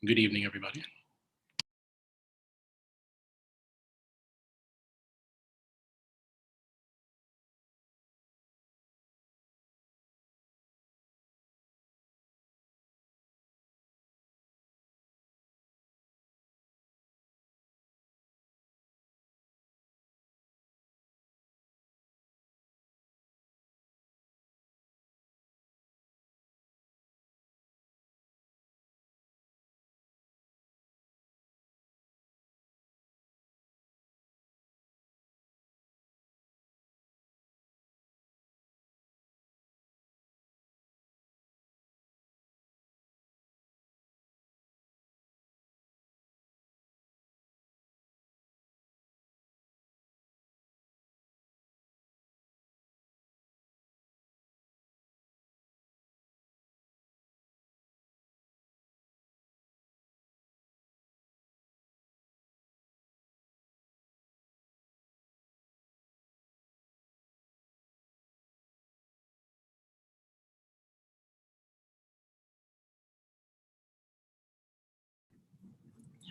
Good evening, everybody.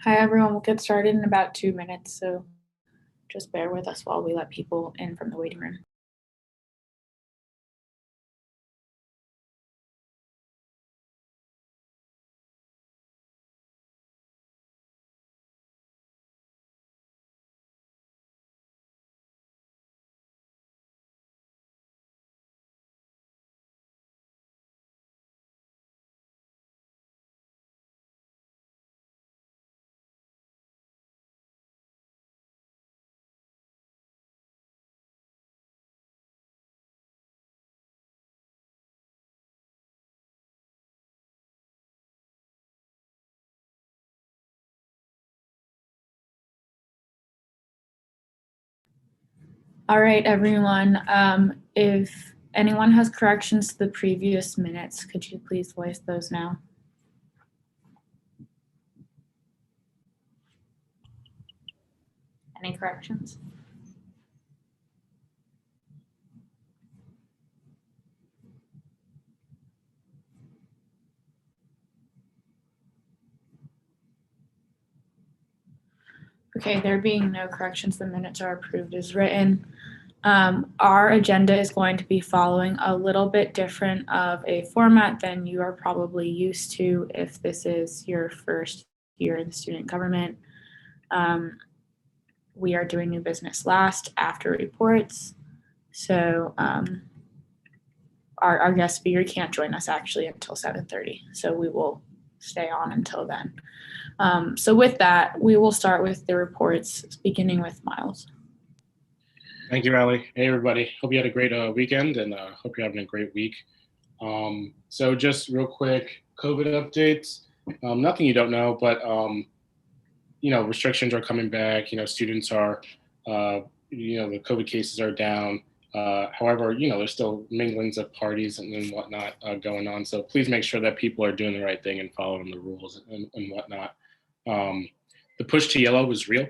Hi, everyone. We'll get started in about 2 minutes, so just bear with us while we let people in from the waiting room. All right, everyone. If anyone has corrections to the previous minutes, could you please voice those now? Any corrections? Okay, there being no corrections, the minutes are approved as written. Our agenda is going to be following a little bit different of a format than you are probably used to if this is your first year in student government. We are doing new business last after reports. So our guest speaker can't join us actually until 7:30. So we will stay on until then. So with that, we will start with the reports, beginning with Miles. Thank you, Riley. Hey, everybody. Hope you had a great weekend, and hope you're having a great week. So just real quick, COVID updates. Nothing you don't know, but restrictions are coming back. Students are, the COVID cases are down. However, there's still minglings of parties and whatnot going on. So please make sure that people are doing the right thing and following the rules and whatnot. The push to yellow was real.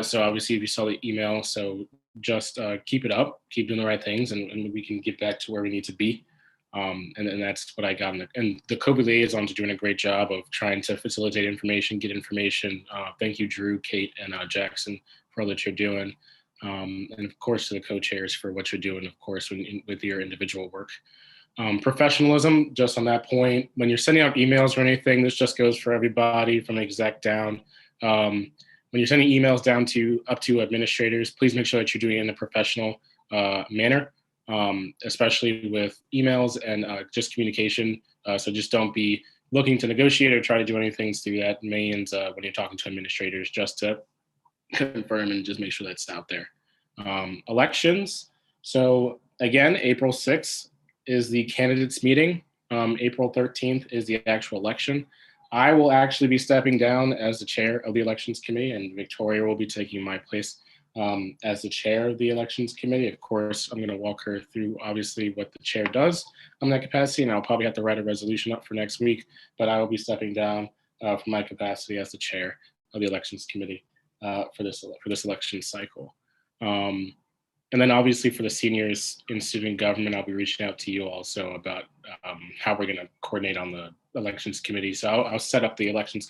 So obviously, if you saw the email, so just keep it up, keep doing the right things, and we can get back to where we need to be. And that's what I got. And the COVID liaisons are doing a great job of trying to facilitate information, get information. Thank you, Drew, Kate, and Jackson for all that you're doing. And of course, to the co-chairs for what you're doing, of course, with your individual work. Professionalism, just on that point, when you're sending out emails or anything, this just goes for everybody from exec down. When you're sending emails down to up to administrators, please make sure that you're doing it in a professional manner, especially with emails and just communication. So just don't be looking to negotiate or try to do anything through that means when you're talking to administrators, just to confirm and just make sure that's out there. Elections. So again, April 6th is the candidates meeting. April 13th is the actual election. I will actually be stepping down as the chair of the elections committee, and Victoria will be taking my place as the chair of the elections committee. Of course, I'm going to walk her through obviously what the chair does in that capacity, and I'll probably have to write a resolution up for next week, but I will be stepping down from my capacity as the chair of the elections committee for this election cycle. And then obviously for the seniors in student government, I'll be reaching out to you also about how we're going to coordinate on the elections committee. So I'll set up the elections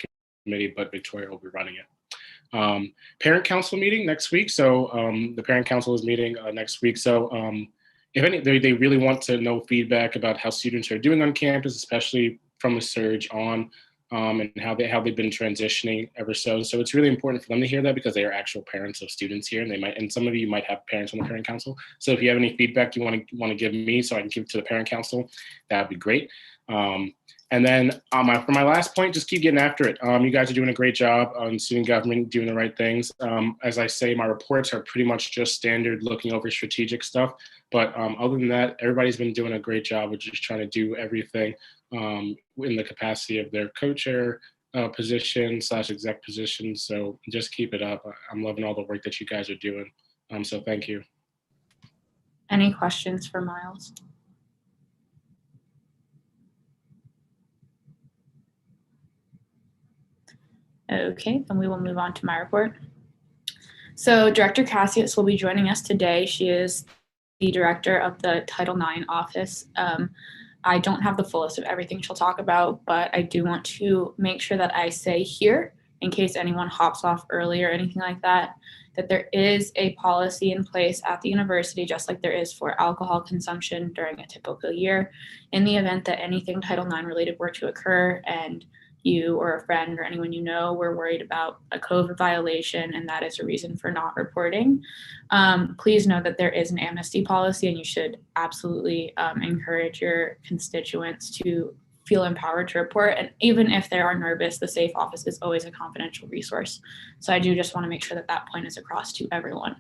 committee, but Victoria will be running it. Parent council meeting next week. So the parent council is meeting next week. So if they really want to know feedback about how students are doing on campus, especially from the surge on, and how they've been transitioning ever so. So it's really important for them to hear that because they are actual parents of students here, and some of you might have parents on the parent council. So if you have any feedback you want to give me, so I can give it to the parent council, that'd be great. And then for my last point, just keep getting after it. You guys are doing a great job on student government, doing the right things. As I say, my reports are pretty much just standard looking over strategic stuff. But other than that, everybody's been doing a great job of just trying to do everything in the capacity of their co-chair position / exec position. So just keep it up. I'm loving all the work that you guys are doing. So thank you. Any questions for Miles? Okay, then we will move on to my report. So Director Cassius will be joining us today. She is the director of the Title IX office. I don't have the full list of everything she'll talk about, but I do want to make sure that I say here, in case anyone hops off early or anything like that, that there is a policy in place at the university, just like there is for alcohol consumption during a typical year. In the event that anything Title IX related were to occur and you or a friend or anyone you know were worried about a COVID violation and that is a reason for not reporting, please know that there is an amnesty policy and you should absolutely encourage your constituents to feel empowered to report. And even if they are nervous, the SAFE office is always a confidential resource. So I do just want to make sure that that point is across to everyone.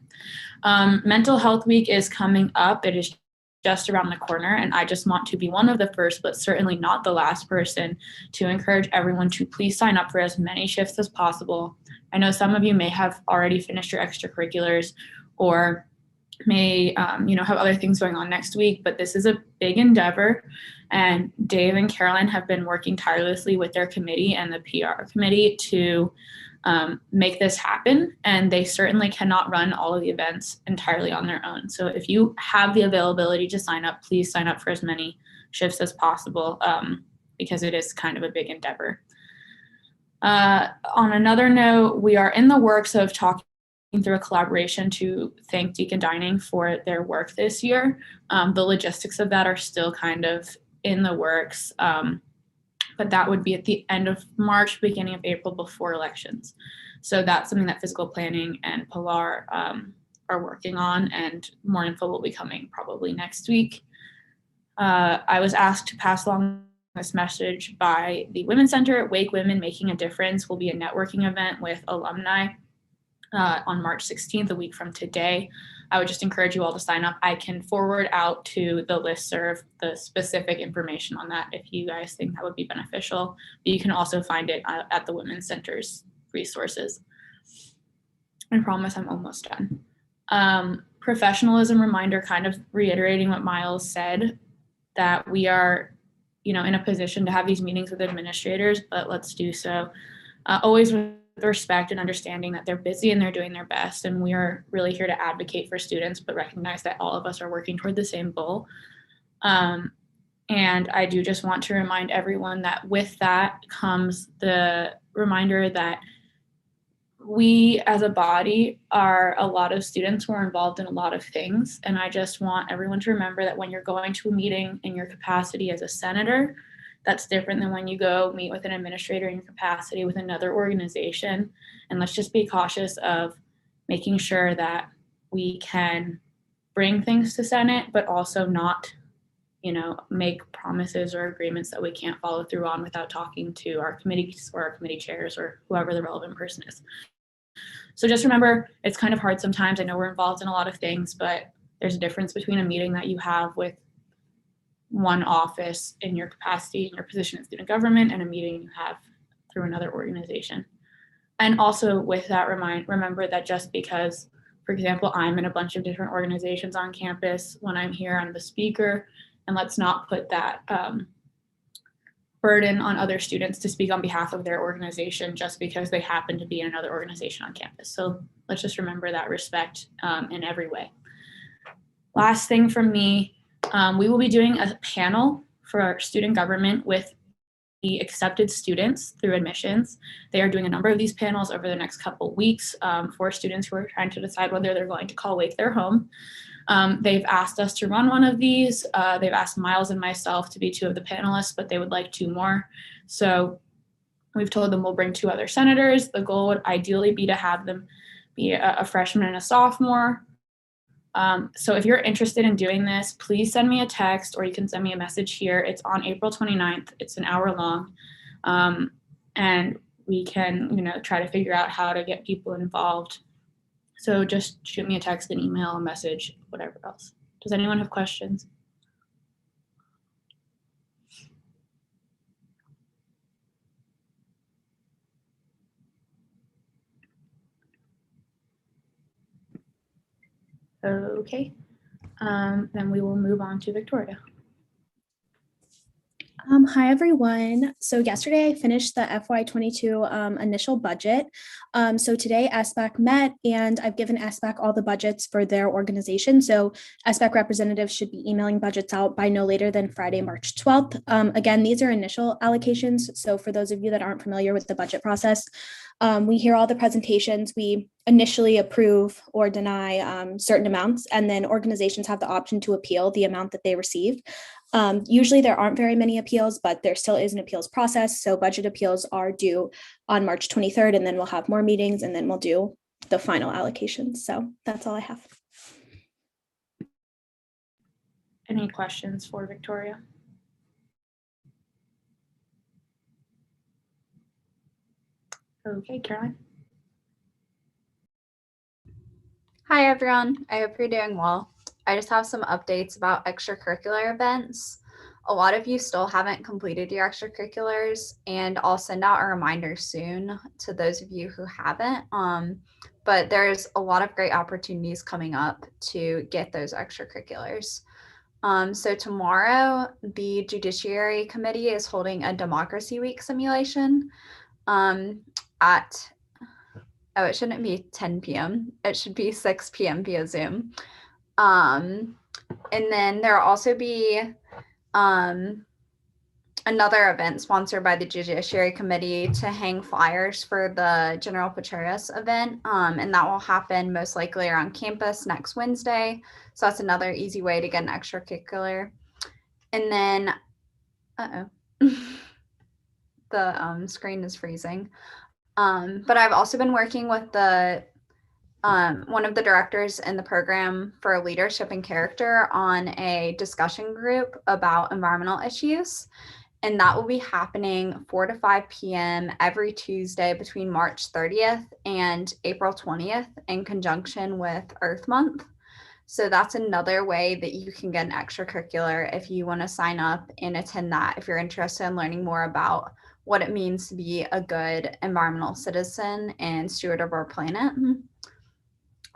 Mental Health Week is coming up. It is just around the corner, and I just want to be one of the first, but certainly not the last person, to encourage everyone to please sign up for as many shifts as possible. I know some of you may have already finished your extracurriculars or may have other things going on next week, but this is a big endeavor, and Dave and Caroline have been working tirelessly with their committee and the PR committee to make this happen, and they certainly cannot run all of the events entirely on their own. So if you have the availability to sign up, please sign up for as many shifts as possible, because it is kind of a big endeavor. On another note, we are in the works of talking through a collaboration to thank Deacon Dining for their work this year. The logistics of that are still kind of in the works, but that would be at the end of March, beginning of April, before elections. So that's something that physical planning and Pilar are working on, and more info will be coming probably next week. I was asked to pass along this message by the Women's Center. Wake Women Making a Difference will be a networking event with alumni on March 16th, a week from today. I would just encourage you all to sign up. I can forward out to the listserv the specific information on that if you guys think that would be beneficial. But you can also find it at the Women's Center's resources. I promise I'm almost done. Professionalism reminder, kind of reiterating what Miles said, that we are, in a position to have these meetings with administrators, but let's do so always with respect and understanding that they're busy and they're doing their best, and we are really here to advocate for students, but recognize that all of us are working toward the same goal. And I do just want to remind everyone that with that comes the reminder that we as a body are a lot of students who are involved in a lot of things, and I just want everyone to remember that when you're going to a meeting in your capacity as a senator, that's different than when you go meet with an administrator in your capacity with another organization. And let's just be cautious of making sure that we can bring things to Senate, but also not, make promises or agreements that we can't follow through on without talking to our committees or our committee chairs or whoever the relevant person is. So just remember, it's kind of hard sometimes. I know we're involved in a lot of things, but there's a difference between a meeting that you have with one office in your capacity, in your position in student government, and a meeting you have through another organization. And also with that, remember that just because, for example, I'm in a bunch of different organizations on campus, when I'm here, I'm the speaker, and let's not put that burden on other students to speak on behalf of their organization just because they happen to be in another organization on campus. So let's just remember that respect in every way. Last thing from me, we will be doing a panel for our student government with accepted students through admissions. They are doing a number of these panels over the next couple weeks for students who are trying to decide whether they're going to call Wake their home. They've asked us to run one of these. They've asked Miles and myself to be two of the panelists, but they would like two more. So we've told them we'll bring two other senators. The goal would ideally be to have them be a freshman and a sophomore. So if you're interested in doing this, please send me a text or you can send me a message here. It's on April 29th. It's an hour long. And we can, try to figure out how to get people involved. So just shoot me a text, an email, a message, whatever else. Does anyone have questions? Okay, then we will move on to Victoria. Hi, everyone. So yesterday I finished the FY22 initial budget. So today SBAC met and I've given SBAC all the budgets for their organization. So SBAC representatives should be emailing budgets out by no later than Friday, March 12th. Again, these are initial allocations. So for those of you that aren't familiar with the budget process, we hear all the presentations. We initially approve or deny certain amounts, and then organizations have the option to appeal the amount that they received. Usually there aren't very many appeals, but there still is an appeals process. So budget appeals are due on March 23rd, and then we'll have more meetings, and then we'll do the final allocations. So that's all I have. Any questions for Victoria? Okay, Caroline. Hi, everyone. I hope you're doing well. I just have some updates about extracurricular events. A lot of you still haven't completed your extracurriculars, and I'll send out a reminder soon to those of you who haven't. But there's a lot of great opportunities coming up to get those extracurriculars. So tomorrow, the Judiciary Committee is holding a Democracy Week simulation it shouldn't be 10 p.m. It should be 6 p.m. via Zoom. And then there'll also be another event sponsored by the Judiciary Committee to hang flyers for the General Petraeus event. And that will happen most likely around campus next Wednesday. So that's another easy way to get an extracurricular. And then, the screen is freezing. But I've also been working with one of the directors in the program for leadership and character on a discussion group about environmental issues. And that will be happening 4 to 5 p.m. every Tuesday between March 30th and April 20th in conjunction with Earth Month. So that's another way that you can get an extracurricular if you want to sign up and attend that, if you're interested in learning more about what it means to be a good environmental citizen and steward of our planet.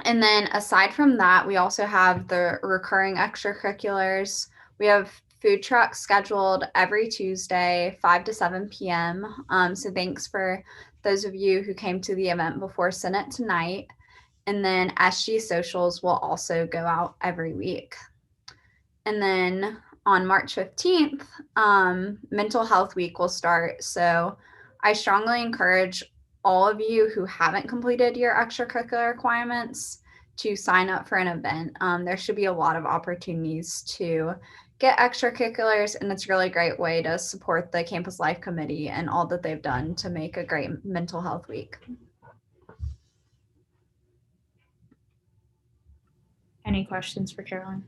And then aside from that, we also have the recurring extracurriculars. We have food trucks scheduled every Tuesday, 5 to 7 p.m. So thanks for those of you who came to the event before Senate tonight. And then SG socials will also go out every week. And then on March 15th, Mental Health Week will start. So I strongly encourage all of you who haven't completed your extracurricular requirements to sign up for an event. There should be a lot of opportunities to get extracurriculars, and it's a really great way to support the Campus Life Committee and all that they've done to make a great Mental Health Week. Any questions for Caroline?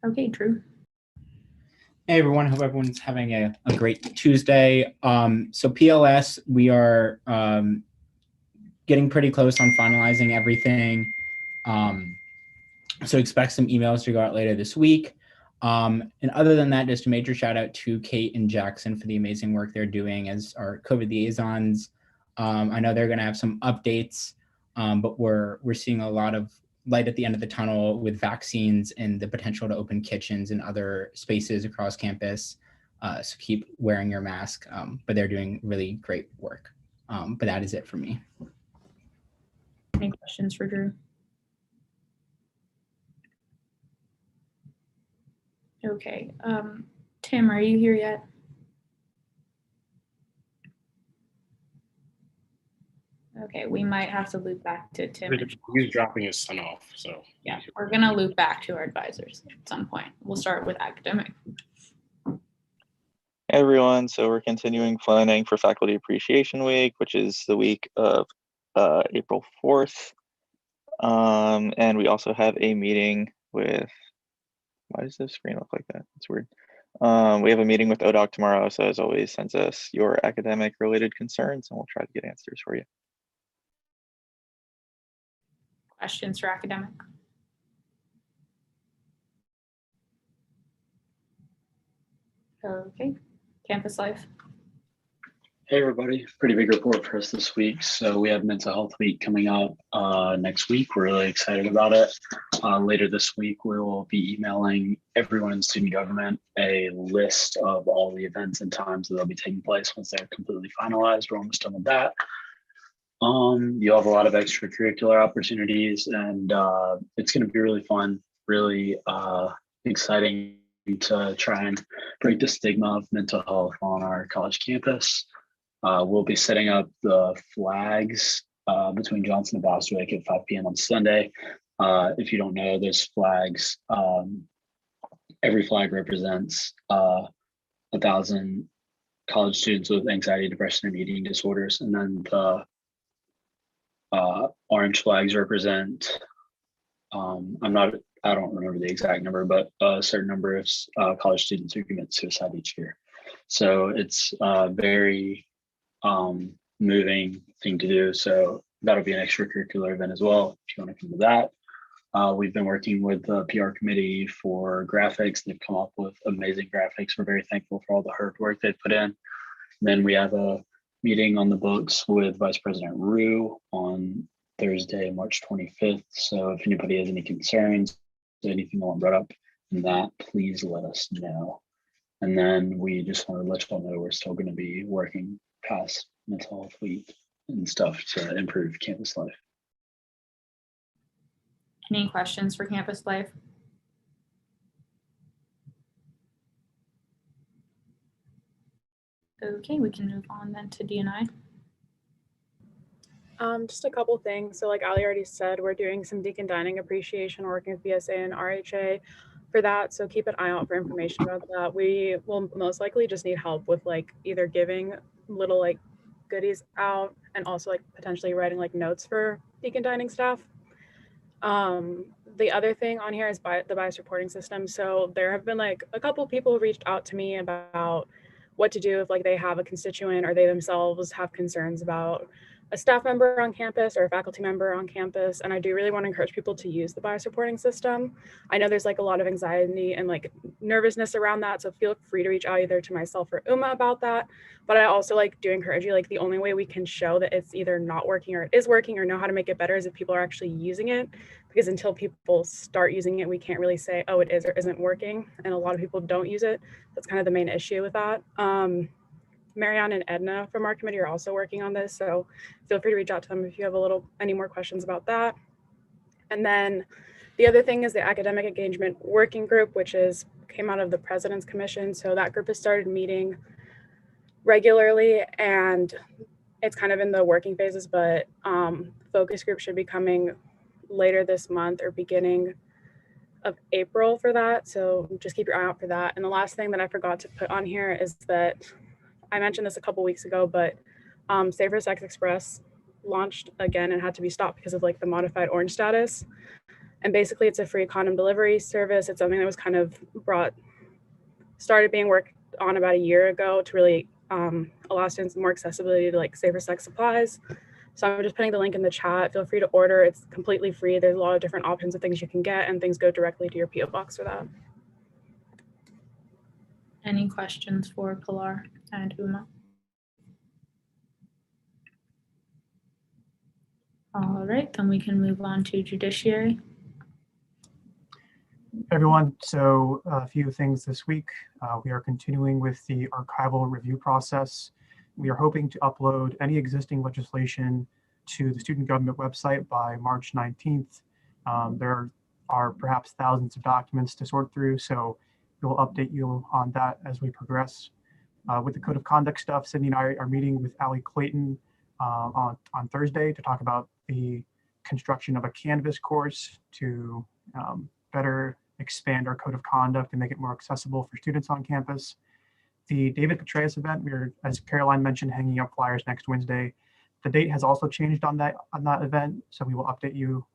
Okay, Drew. Hey everyone, hope everyone's having a great Tuesday. So PLS, we are getting pretty close on finalizing everything. So expect some emails to go out later this week. And other than that, just a major shout out to Kate and Jackson for the amazing work they're doing as our COVID liaisons. I know they're gonna have some updates, but we're seeing a lot of light at the end of the tunnel with vaccines and the potential to open kitchens and other spaces across campus. So keep wearing your mask, but they're doing really great work. But that is it for me. Any questions for Drew? Okay, Tim, are you here yet? Okay, we might have to loop back to Tim. He's dropping his son off, so. Yeah, we're gonna loop back to our advisors at some point. We'll start with academic. Hey everyone, so we're continuing planning for Faculty Appreciation Week, which is the week of April 4th. And we also have a meeting with, why does this screen look like that? It's weird. We have a meeting with ODOC tomorrow, so as always, send us your academic related concerns and we'll try to get answers for you. Questions for academic? Okay, campus life. Hey everybody, pretty big report for us this week. So we have Mental Health Week coming up next week. We're really excited about it. Later this week, we will be emailing everyone in student government a list of all the events and times that they'll be taking place once they're completely finalized. We're almost done with that. You'll have a lot of extracurricular opportunities and it's going to be really fun, really exciting to try and break the stigma of mental health on our college campus. We'll be setting up the flags between Johnson and Bostwick at 5 p.m. on Sunday. If you don't know, those flags, every flag represents 1,000 college students with anxiety, depression, and eating disorders. And then the orange flags represent, I don't remember the exact number, but a certain number of college students who commit suicide each year. So it's very moving thing to do. So that'll be an extracurricular event as well if you want to come to that. We've been working with the PR committee for graphics. They've come up with amazing graphics. We're very thankful for all the hard work they've put in. And then we have a meeting on the books with Vice President Rue on Thursday, March 25th. So if anybody has any concerns, anything I want brought up in that, please let us know. And then we just want to let you all know we're still going to be working past Mental Health Week and stuff to improve campus life. Any questions for campus life? Okay, we can move on then to D&I. Just a couple things. So like Ali already said, we're doing some Deacon Dining appreciation, working with BSA and RHA for that. So keep an eye out for information about that. We will most likely just need help with like either giving little like goodies out and also like potentially writing like notes for Deacon Dining staff. The other thing on here is the bias reporting system. So there have been like a couple people who reached out to me about what to do if like they have a constituent or they themselves have concerns about a staff member on campus or a faculty member on campus. And I do really want to encourage people to use the bias reporting system. I know there's like a lot of anxiety and like nervousness around that. So feel free to reach out either to myself or Uma about that. But I also like do encourage you, like the only way we can show that it's either not working or it is working or know how to make it better is if people are actually using it. Because until people start using it, we can't really say, oh, it is or isn't working. And a lot of people don't use it. That's kind of the main issue with that. Marianne and Edna from our committee are also working on this. So feel free to reach out to them if you have any more questions about that. And then the other thing is the academic engagement working group, which came out of the President's Commission. So that group has started meeting regularly and it's kind of in the working phases, but focus group should be coming later this month or beginning of April for that. So just keep your eye out for that. And the last thing that I forgot to put on here is that I mentioned this a couple weeks ago, but Safer Sex Express launched again and had to be stopped because of like the modified orange status. And basically it's a free condom delivery service. It's something that was kind of started being worked on about a year ago to really allow students more accessibility to like safer sex supplies. So I'm just putting the link in the chat. Feel free to order. It's completely free. There's a lot of different options of things you can get and things go directly to your PO box for that. Any questions for Pilar and Uma? All right, then we can move on to judiciary. Hey everyone, so a few things this week. We are continuing with the archival review process. We are hoping to upload any existing legislation to the student government website by March 19th. There are perhaps thousands of documents to sort through, so we will update you on that as we progress. With the code of conduct stuff, Sydney and I are meeting with Allie Clayton on Thursday to talk about the construction of a Canvas course to better expand our code of conduct and make it more accessible for students on campus. The David Petraeus event, we're, as Caroline mentioned, hanging up flyers next Wednesday. The date has also changed on that event, so we will update you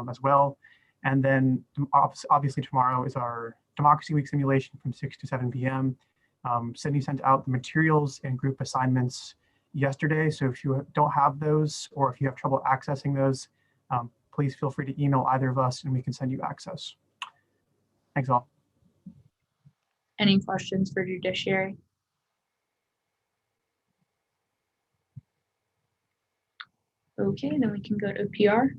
as well. And then obviously tomorrow is our Democracy Week simulation from 6 to 7 p.m. Sydney sent out the materials and group assignments yesterday, so if you don't have those or if you have trouble accessing those, please feel free to email either of us and we can send you access. Thanks all. Any questions for judiciary? Okay, then we can go to PR.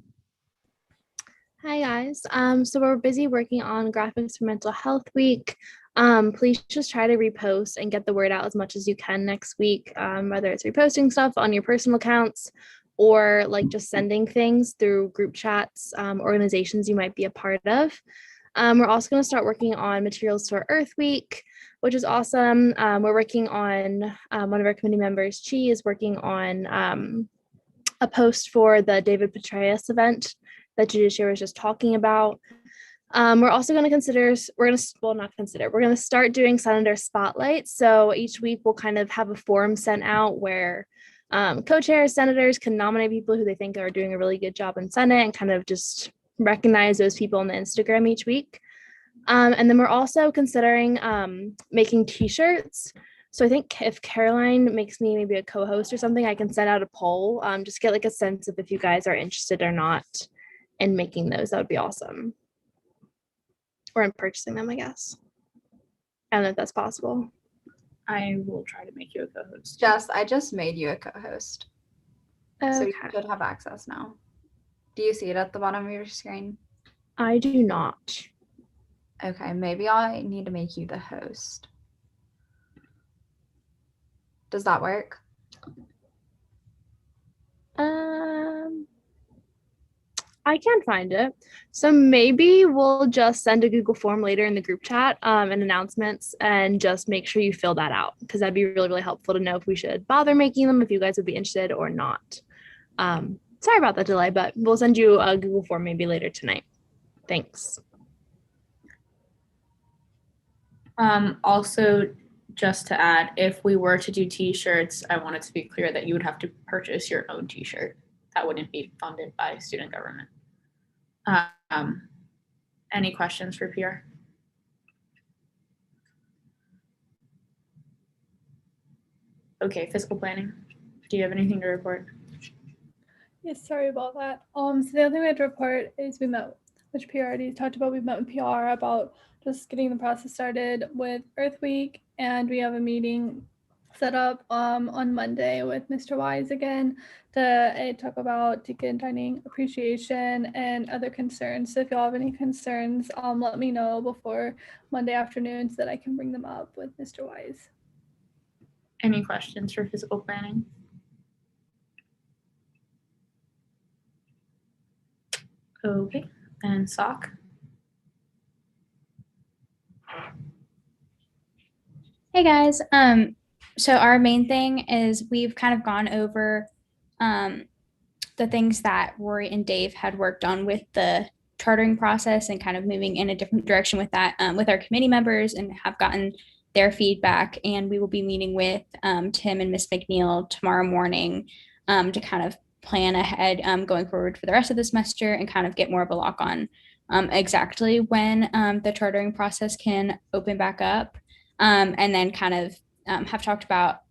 Hi guys. So we're busy working on graphics for Mental Health Week. Please just try to repost and get the word out as much as you can next week, whether it's reposting stuff on your personal accounts or like just sending things through group chats, organizations you might be a part of. We're also going to start working on materials for Earth Week, which is awesome. We're working on, one of our committee members, Chi, is working on a post for the David Petraeus event that Judiciary was just talking about. We're also going to we're going to start doing Senator Spotlight. So each week we'll kind of have a form sent out where co-chairs, senators can nominate people who they think are doing a really good job in Senate and kind of just recognize those people on the Instagram each week. And then we're also considering making t-shirts. So I think if Caroline makes me maybe a co-host or something, I can send out a poll, just get like a sense of if you guys are interested or not in making those. That would be awesome. Or in purchasing them, I guess. I don't know if that's possible. I will try to make you a co-host. I just made you a co-host. Okay. So you should have access now. Do you see it at the bottom of your screen? I do not. Okay, maybe I need to make you the host. Does that work? I can't find it. So maybe we'll just send a Google form later in the group chat and announcements and just make sure you fill that out because that'd be really, really helpful to know if we should bother making them, if you guys would be interested or not. Sorry about that delay, but we'll send you a Google form maybe later tonight. Thanks. Also, just to add, if we were to do t-shirts, I want it to be clear that you would have to purchase your own t-shirt. That wouldn't be funded by student government. Any questions for PR? Okay, fiscal planning. Do you have anything to report? Yes, sorry about that. So the other thing we had to report is we met, which PR already talked about, we met with PR about just getting the process started with Earth Week, and we have a meeting set up on Monday with Mr. Wise again to talk about deacon dining appreciation and other concerns. So if y'all have any concerns, let me know before Monday afternoon so that I can bring them up with Mr. Wise. Any questions for physical planning? Okay, and SOC. Hey guys, so our main thing is we've kind of gone over the things that Rory and Dave had worked on with the chartering process and kind of moving in a different direction with that with our committee members and have gotten their feedback. And we will be meeting with Tim and Miss McNeil tomorrow morning to kind of plan ahead going forward for the rest of the semester and kind of get more of a lock on exactly when the chartering process can open back up. And then kind of have talked about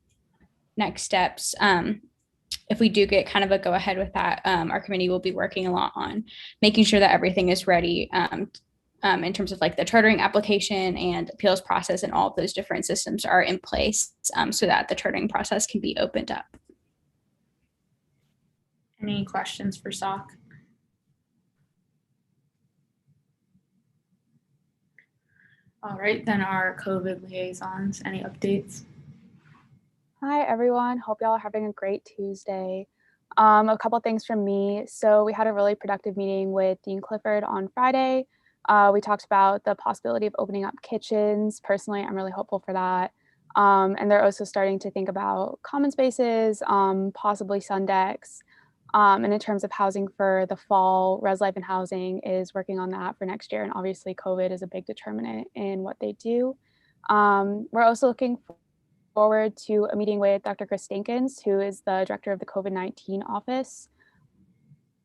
next steps. If we do get kind of a go ahead with that, our committee will be working a lot on making sure that everything is ready in terms of like the chartering application and appeals process and all of those different systems are in place so that the chartering process can be opened up. Any questions for SOC? All right, then our COVID liaisons, any updates? Hi, everyone. Hope y'all are having a great Tuesday. A couple things from me. So we had a really productive meeting with Dean Clifford on Friday. We talked about the possibility of opening up kitchens. Personally, I'm really hopeful for that. And they're also starting to think about common spaces, possibly sun decks. And in terms of housing for the fall, Res Life and Housing is working on that for next year. And obviously, COVID is a big determinant in what they do. We're also looking forward to a meeting with Dr. Chris Stankins, who is the director of the COVID-19 office,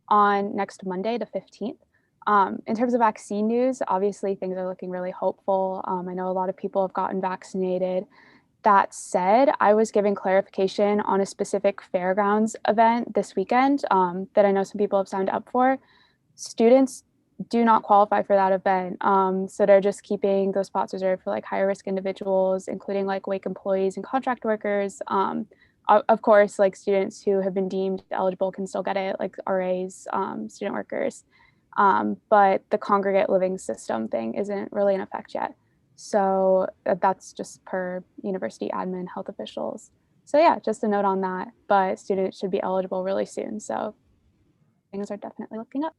on next Monday, the 15th. In terms of vaccine news, obviously things are looking really hopeful. I know a lot of people have gotten vaccinated. That said, I was given clarification on a specific fairgrounds event this weekend that I know some people have signed up for. Students do not qualify for that event. So they're just keeping those spots reserved for like higher risk individuals, including like WAKE employees and contract workers. Of course, like students who have been deemed eligible can still get it, like RAs, student workers. But the congregate living system thing isn't really in effect yet. So that's just per university admin health officials. So yeah, just a note on that, but students should be eligible really soon. So things are definitely looking up.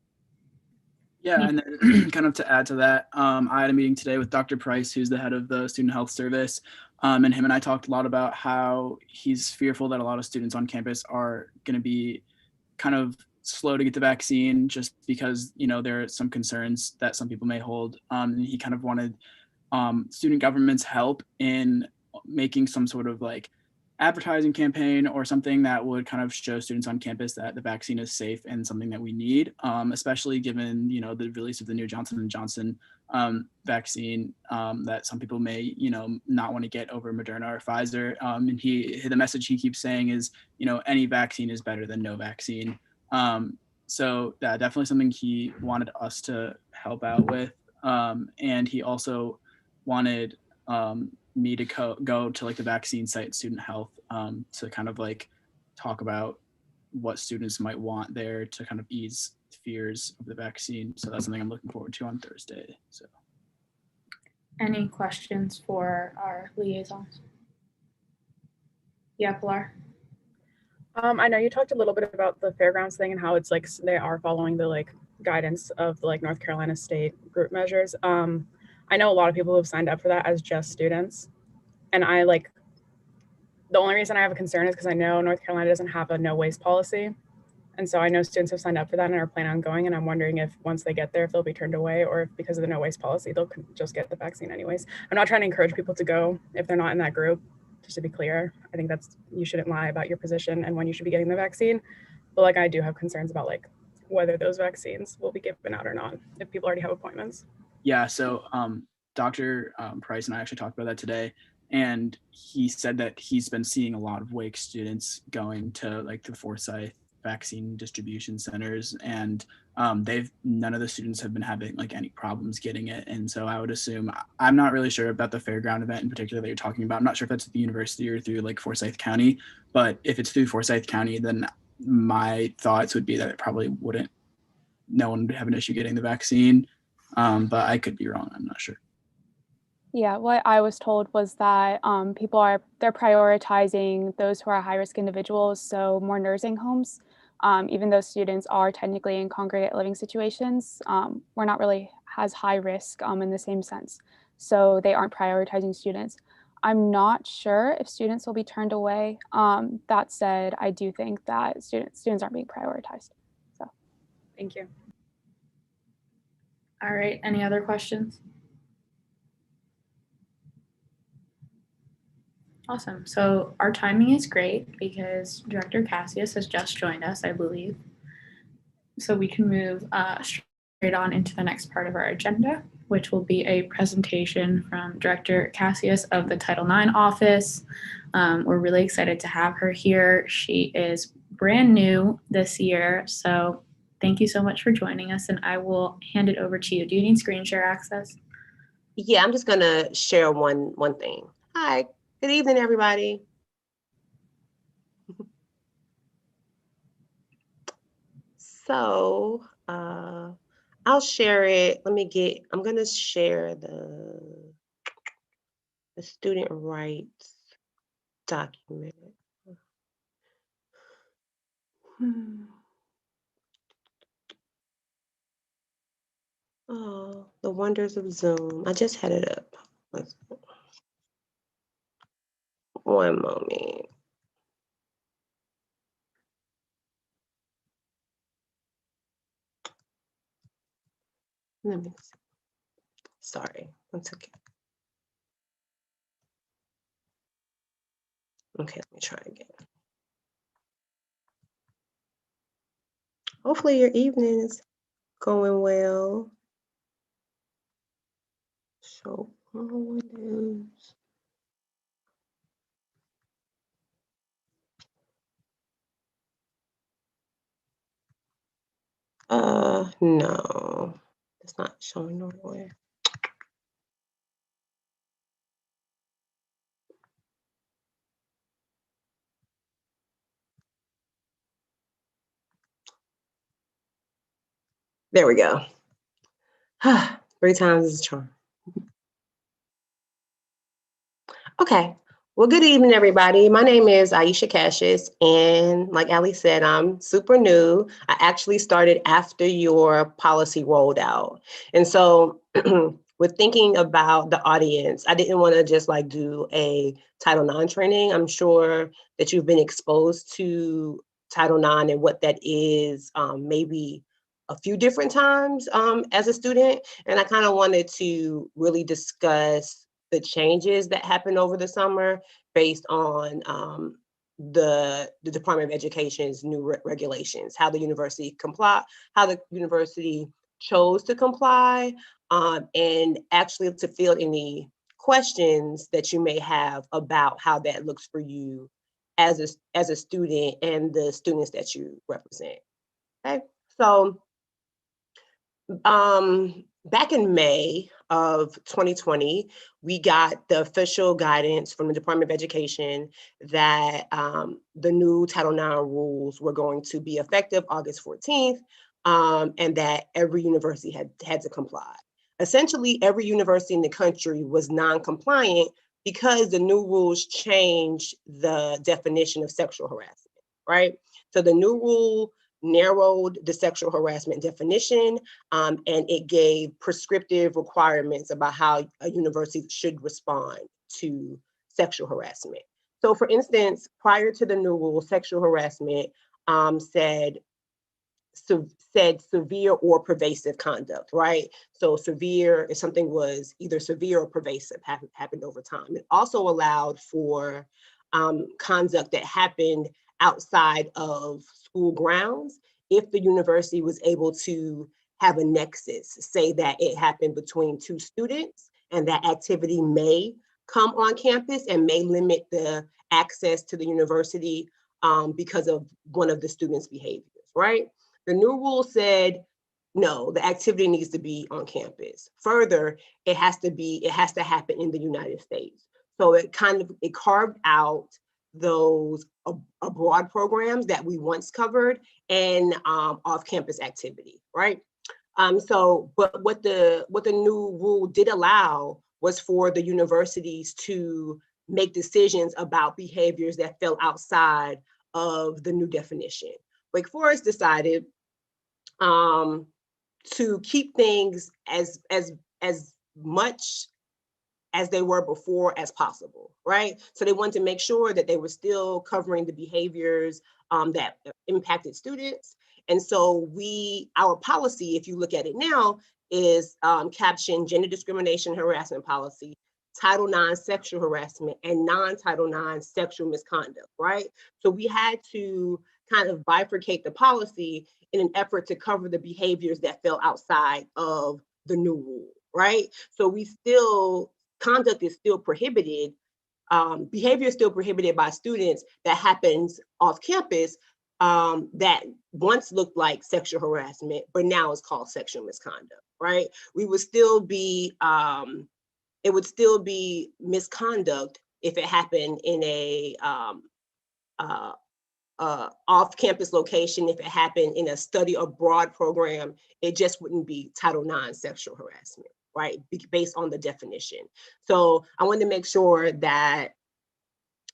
Yeah, and then kind of to add to that, I had a meeting today with Dr. Price, who's the head of the Student Health Service, and him and I talked a lot about how he's fearful that a lot of students on campus are going to be kind of slow to get the vaccine just because, you know, there are some concerns that some people may hold. And he kind of wanted student government's help in making some sort of like advertising campaign or something that would kind of show students on campus that the vaccine is safe and something that we need, especially given, you know, the release of the new Johnson & Johnson vaccine that some people may, you know, not want to get over Moderna or Pfizer. And the message he keeps saying is, you know, any vaccine is better than no vaccine. So definitely something he wanted us to help out with. And he also wanted me to go to like the vaccine site, Student Health, to kind of like talk about what students might want there to kind of ease fears of the vaccine. So that's something I'm looking forward to on Thursday. So any questions for our liaisons? Yeah, Pilar. I know you talked a little bit about the fairgrounds thing and how it's like they are following the like guidance of the like North Carolina state group measures. I know a lot of people who have signed up for that as just students. And I like, the only reason I have a concern is because I know North Carolina doesn't have a no waste policy. And so I know students have signed up for that and are planning on going. And I'm wondering if once they get there, if they'll be turned away or if because of the no waste policy, they'll just get the vaccine anyways. I'm not trying to encourage people to go if they're not in that group, just to be clear. I think you shouldn't lie about your position and when you should be getting the vaccine. But like, I do have concerns about like whether those vaccines will be given out or not if people already have appointments. Yeah, so Dr. Price and I actually talked about that today, and he said that he's been seeing a lot of WAKE students going to like the Forsyth vaccine distribution centers, and none of the students have been having like any problems getting it. And so I would assume, I'm not really sure about the fairground event in particular that you're talking about. I'm not sure if that's at the university or through like Forsyth County, but if it's through Forsyth County, then my thoughts would be that it probably no one would have an issue getting the vaccine. But I could be wrong. I'm not sure. Yeah, what I was told was that they're prioritizing those who are high-risk individuals, so more nursing homes. Even though students are technically in congregate living situations, we're not really as high risk in the same sense. So they aren't prioritizing students. I'm not sure if students will be turned away. That said, I do think that students aren't being prioritized. So, thank you. All right, any other questions? Awesome. So our timing is great because Director Cassius has just joined us, I believe. So we can move straight on into the next part of our agenda, which will be a presentation from Director Cassius of the Title IX office. We're really excited to have her here. She is brand new this year. So thank you so much for joining us, and I will hand it over to you. Do you need screen share access? Yeah, I'm just gonna share one thing. Hi. Good evening, everybody. So I'll share it. I'm gonna share the student rights document. Oh, the wonders of Zoom. I just had it up. One moment. Let me see. Sorry, one second. Okay, let me try again. Hopefully your evening is going well. So, windows. No, it's not showing nowhere. There we go. 3 times is a charm. Okay. Well, good evening, everybody. My name is Aisha Cassius, and like Ali said, I'm super new. I actually started after your policy rolled out. And so with thinking about the audience, I didn't want to just like do a Title IX training. I'm sure that you've been exposed to Title IX and what that is, maybe a few different times as a student. And I kind of wanted to really discuss the changes that happened over the summer based on the Department of Education's new regulations, how the university chose to comply, and actually to field any questions that you may have about how that looks for you as a student and the students that you represent. Okay, so back in May of 2020, we got the official guidance from the Department of Education that the new Title IX rules were going to be effective August 14th, and that every university had to comply. Essentially, every university in the country was non-compliant because the new rules changed the definition of sexual harassment, right? So the new rule narrowed the sexual harassment definition, and it gave prescriptive requirements about how a university should respond to sexual harassment. So for instance, prior to the new rule, sexual harassment said severe or pervasive conduct, right? So severe, if something was either severe or pervasive, happened over time. It also allowed for conduct that happened outside of school grounds if the university was able to have a nexus, say that it happened between 2 students and that activity may come on campus and may limit the access to the university because of one of the students' behaviors, right? The new rule said, no, the activity needs to be on campus. Further, it has to happen in the United States. So it carved out those abroad programs that we once covered and off-campus activity, right? But what the new rule did allow was for the universities to make decisions about behaviors that fell outside of the new definition. Wake Forest decided to keep things as much as they were before as possible, right? So they wanted to make sure that they were still covering the behaviors that impacted students. And so our policy, if you look at it now, is captioned Gender Discrimination Harassment Policy, Title IX Sexual Harassment, and non-Title IX Sexual Misconduct, right? So we had to kind of bifurcate the policy in an effort to cover the behaviors that fell outside of the new rule, right? So conduct is still prohibited, behavior is still prohibited by students that happens off campus that once looked like sexual harassment, but now is called sexual misconduct, right? It would still be misconduct if it happened in a off-campus location. If it happened in a study abroad program, it just wouldn't be Title IX sexual harassment, right? Based on the definition. So I wanted to make sure that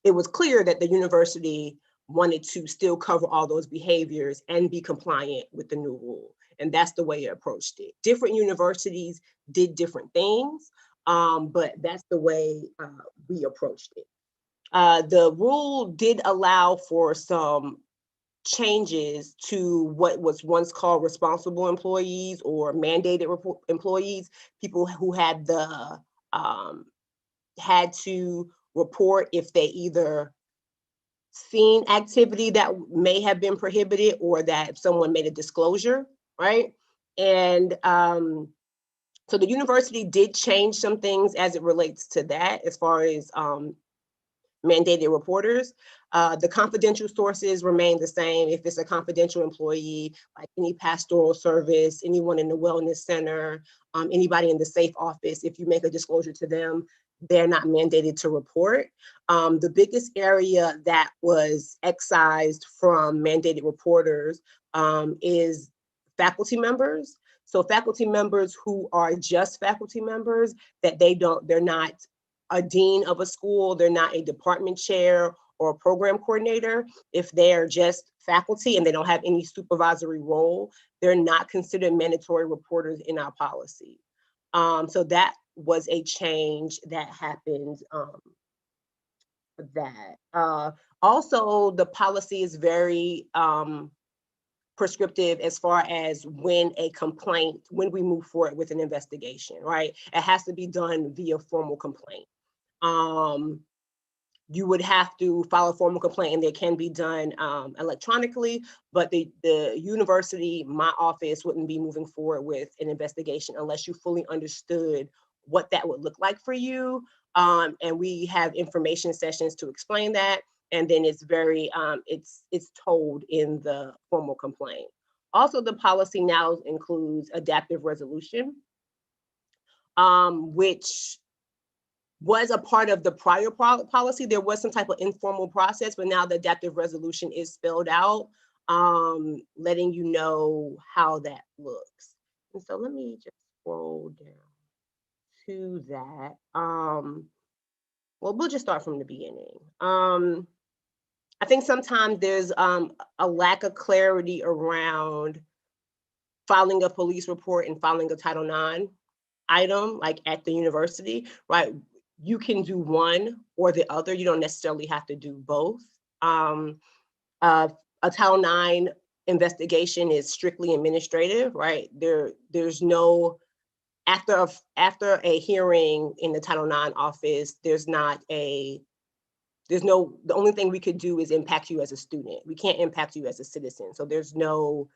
it was clear that the university wanted to still cover all those behaviors and be compliant with the new rule. And that's the way it approached it. Different universities did different things, but that's the way we approached it. The rule did allow for some changes to what was once called responsible employees or mandated employees, people who had the had to report if they either seen activity that may have been prohibited or that someone made a disclosure, right? And so the university did change some things as it relates to that, as far as mandated reporters. The confidential sources remain the same. If it's a confidential employee, like any pastoral service, anyone in the wellness center, anybody in the safe office, if you make a disclosure to them, they're not mandated to report. The biggest area that was excised from mandated reporters is faculty members. So faculty members who are just faculty members, that they're not a dean of a school, they're not a department chair or a program coordinator. If they're just faculty and they don't have any supervisory role, they're not considered mandatory reporters in our policy. So that was a change that happened for that. Also, the policy is very prescriptive as far as when we move forward with an investigation, right? It has to be done via formal complaint. You would have to file a formal complaint, and they can be done electronically, but the university, my office, wouldn't be moving forward with an investigation unless you fully understood what that would look like for you. And we have information sessions to explain that. And then it's very, it's told in the formal complaint. Also, the policy now includes adaptive resolution, which was a part of the prior policy. There was some type of informal process, but now the adaptive resolution is spelled out, letting you know how that looks. And so let me just scroll down to that. Well, we'll just start from the beginning. I think sometimes there's a lack of clarity around filing a police report and filing a Title IX item, like at the university, right? You can do one or the other. You don't necessarily have to do both. A Title IX investigation is strictly administrative, right? There's no, after a hearing in the Title IX office, the only thing we could do is impact you as a student. We can't impact you as a citizen. So there's no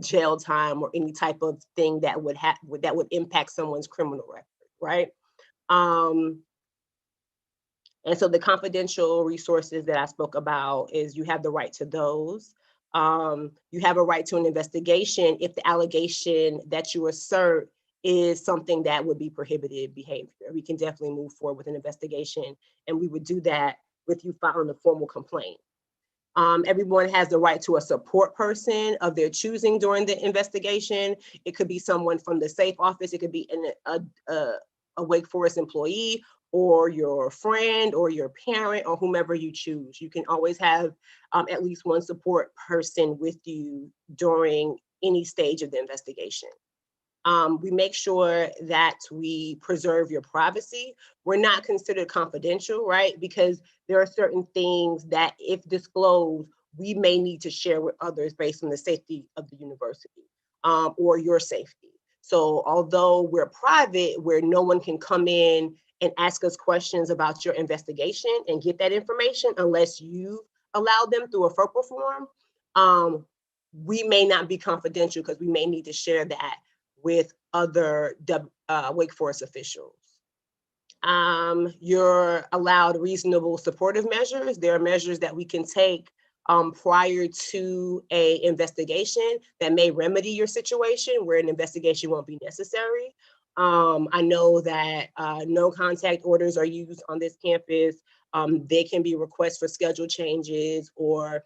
jail time or any type of thing that would impact someone's criminal record, right? And so the confidential resources that I spoke about is you have the right to those. You have a right to an investigation if the allegation that you assert is something that would be prohibited behavior. We can definitely move forward with an investigation, and we would do that with you filing a formal complaint. Everyone has the right to a support person of their choosing during the investigation. It could be someone from the safe office. It could be a Wake Forest employee, or your friend, or your parent, or whomever you choose. You can always have at least one support person with you during any stage of the investigation. We make sure that we preserve your privacy. We're not considered confidential, right? Because there are certain things that, if disclosed, we may need to share with others based on the safety of the university or your safety. So although we're private, where no one can come in and ask us questions about your investigation and get that information unless you allow them through a FERPA form, we may not be confidential because we may need to share that with other Wake Forest officials. You're allowed reasonable supportive measures. There are measures that we can take prior to an investigation that may remedy your situation where an investigation won't be necessary. I know that no contact orders are used on this campus. They can be requests for schedule changes or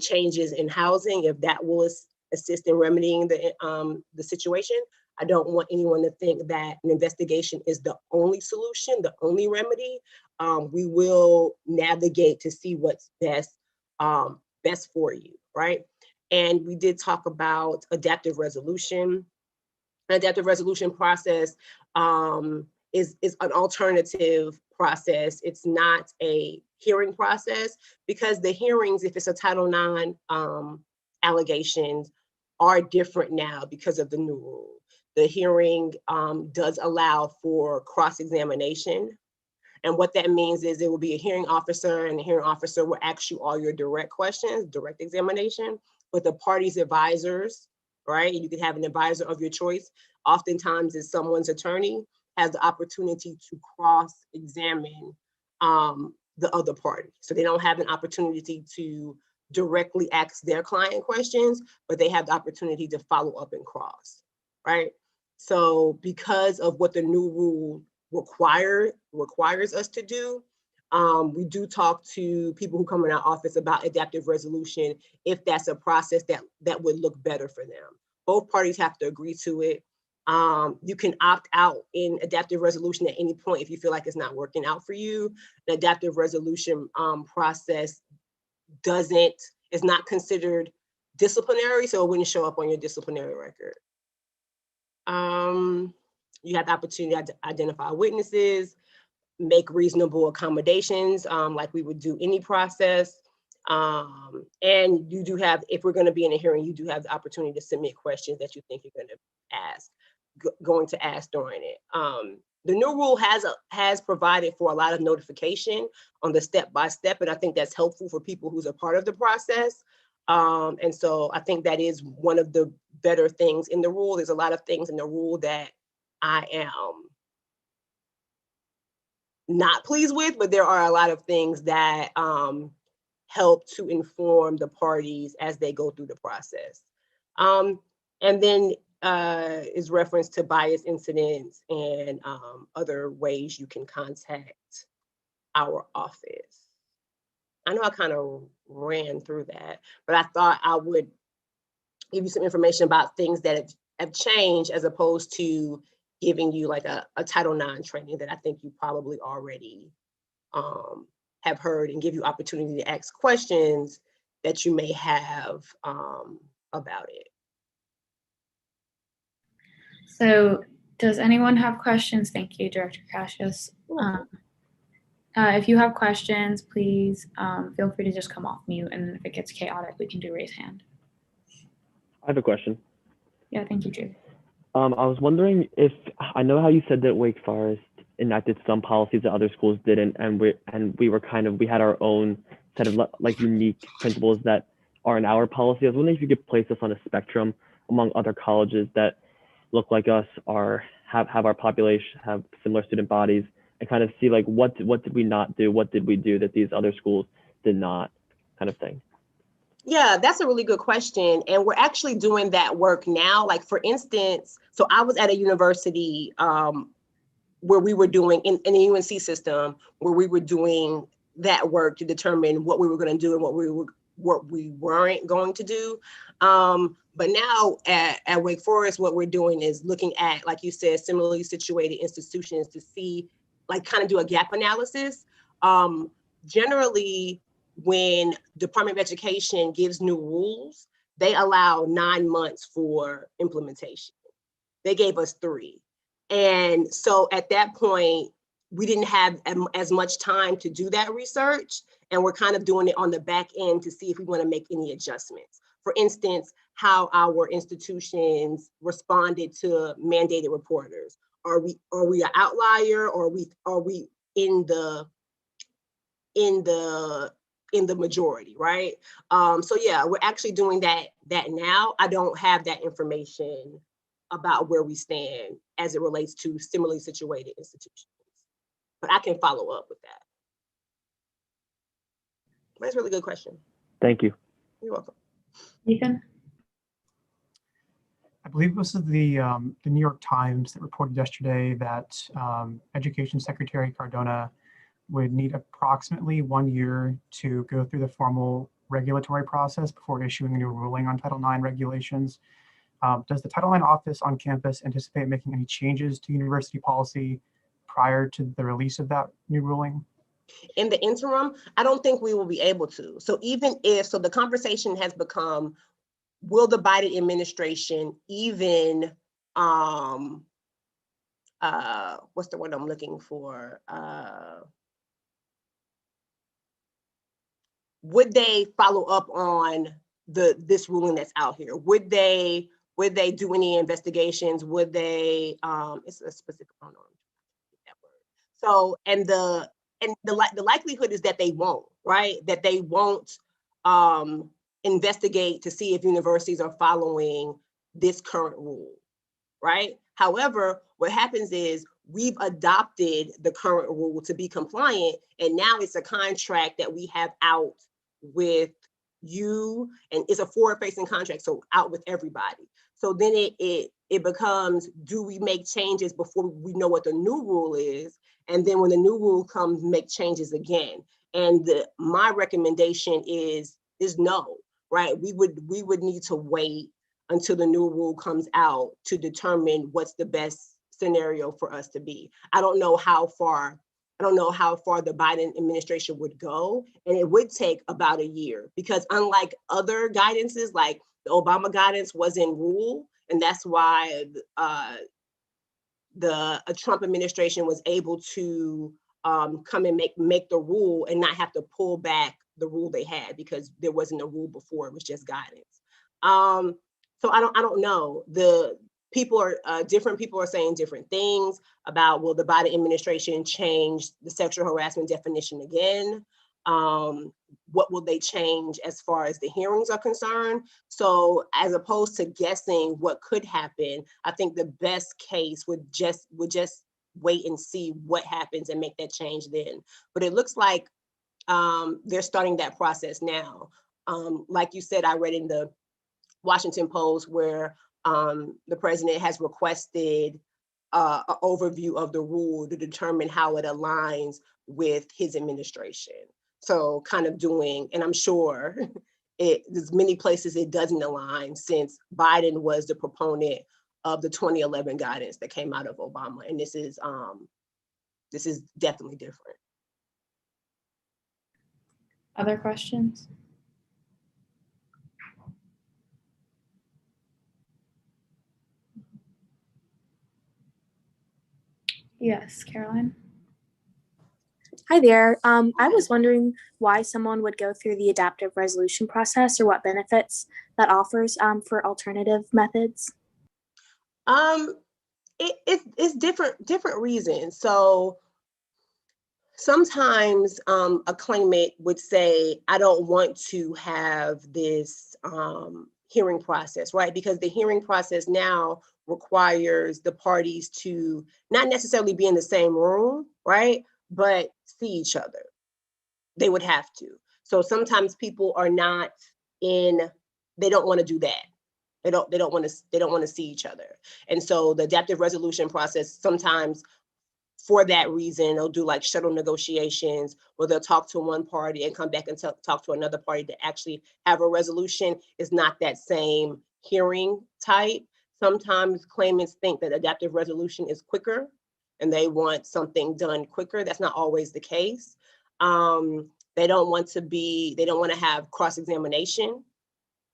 changes in housing if that will assist in remedying the situation. I don't want anyone to think that an investigation is the only solution, the only remedy. We will navigate to see what's best for you, right? And we did talk about adaptive resolution. An adaptive resolution process is an alternative process. It's not a hearing process, because the hearings, if it's a Title IX allegations, are different now because of the new rule. The hearing does allow for cross-examination. And what that means is it will be a hearing officer, and the hearing officer will ask you all your direct questions, direct examination, but the party's advisors, right? You could have an advisor of your choice. Oftentimes it's someone's attorney, has the opportunity to cross-examine the other party. So they don't have an opportunity to directly ask their client questions, but they have the opportunity to follow up and cross, right? So because of what the new rule requires us to do, we do talk to people who come in our office about adaptive resolution, if that's a process that would look better for them. Both parties have to agree to it. You can opt out in adaptive resolution at any point if you feel like it's not working out for you. The adaptive resolution process is not considered disciplinary, so it wouldn't show up on your disciplinary record. You have the opportunity to identify witnesses, make reasonable accommodations, like we would do any process. And you do have, if we're going to be in a hearing, you do have the opportunity to submit questions that you think you're going to ask during it. The new rule has provided for a lot of notification on the step-by-step, and I think that's helpful for people who's a part of the process. And so I think that is one of the better things in the rule. There's a lot of things in the rule that I am not pleased with, but there are a lot of things that help to inform the parties as they go through the process. And then is reference to bias incidents and other ways you can contact our office. I know I kind of ran through that, but I thought I would give you some information about things that have changed, as opposed to giving you like a Title IX training that I think you probably already have heard, and give you opportunity to ask questions that you may have about it. So does anyone have questions? Thank you, Director Cassius. If you have questions, please feel free to just come off mute, and if it gets chaotic, we can do raise hand. I have a question. Yeah, thank you, Jude. I was wondering if, I know how you said that Wake Forest enacted some policies that other schools didn't, and we had our own set of like unique principles that are in our policy. I was wondering if you could place us on a spectrum among other colleges that look like us, have our population, have similar student bodies, and kind of see like what did we not do, what did we do that these other schools did not, kind of thing. Yeah, that's a really good question. And we're actually doing that work now. Like, for instance, so I was at a university where we were doing, in the UNC system, where we were doing that work to determine what we were going to do and what we weren't going to do. But now at Wake Forest, what we're doing is looking at, like you said, similarly situated institutions to see, like, kind of do a gap analysis. Generally, when Department of Education gives new rules, they allow 9 months for implementation. They gave us 3. And so at that point, we didn't have as much time to do that research. And we're kind of doing it on the back end to see if we want to make any adjustments. For instance, how our institutions responded to mandated reporters. Are we an outlier, or are we in the majority, right? So yeah, we're actually doing that now. I don't have that information about where we stand as it relates to similarly situated institutions, but I can follow up with that. That's a really good question. Thank you. You're welcome. Ethan? I believe this is the New York Times that reported yesterday that Education Secretary Cardona would need approximately 1 year to go through the formal regulatory process before issuing a new ruling on Title IX regulations. Does the Title IX office on campus anticipate making any changes to university policy prior to the release of that new ruling? In the interim, I don't think we will be able to. So even if, so the conversation has become, will the Biden administration even, what's the word I'm looking for? Would they follow up on this ruling that's out here? Would they do any investigations? Would they, it's a specific, I don't know that word. So, and the likelihood is that they won't, right? That they won't investigate to see if universities are following this current rule, right? However, what happens is we've adopted the current rule to be compliant, and now it's a contract that we have out with you, and it's a forward-facing contract, so out with everybody. So then it becomes, do we make changes before we know what the new rule is? And then when the new rule comes, make changes again. And my recommendation is no, right? We would need to wait until the new rule comes out to determine what's the best scenario for us to be. I don't know how far the Biden administration would go, and it would take about a year, because unlike other guidances, like the Obama guidance was in rule, and that's why the Trump administration was able to come and make the rule and not have to pull back the rule they had, because there wasn't a rule before, it was just guidance. So I don't know. Different people are saying different things about, will the Biden administration change the sexual harassment definition again? What will they change as far as the hearings are concerned? So as opposed to guessing what could happen, I think the best case would just wait and see what happens and make that change then. But it looks like they're starting that process now. Like you said, I read in the Washington Post where the president has requested an overview of the rule to determine how it aligns with his administration. So kind of doing, and I'm sure there's many places it doesn't align, since Biden was the proponent of the 2011 guidance that came out of Obama. And this is definitely different. Other questions? Yes, Caroline. Hi there. I was wondering why someone would go through the adaptive resolution process, or what benefits that offers for alternative methods. It's different reasons. So sometimes a claimant would say, I don't want to have this hearing process, right? Because the hearing process now requires the parties to not necessarily be in the same room, right? But see each other. They would have to. So sometimes people are not in, they don't want to do that. They don't want to see each other. And so the adaptive resolution process, sometimes for that reason, they'll do like shuttle negotiations, where they'll talk to one party and come back and talk to another party to actually have a resolution. Is not that same hearing type. Sometimes claimants think that adaptive resolution is quicker and they want something done quicker. That's not always the case. They don't want to have cross-examination,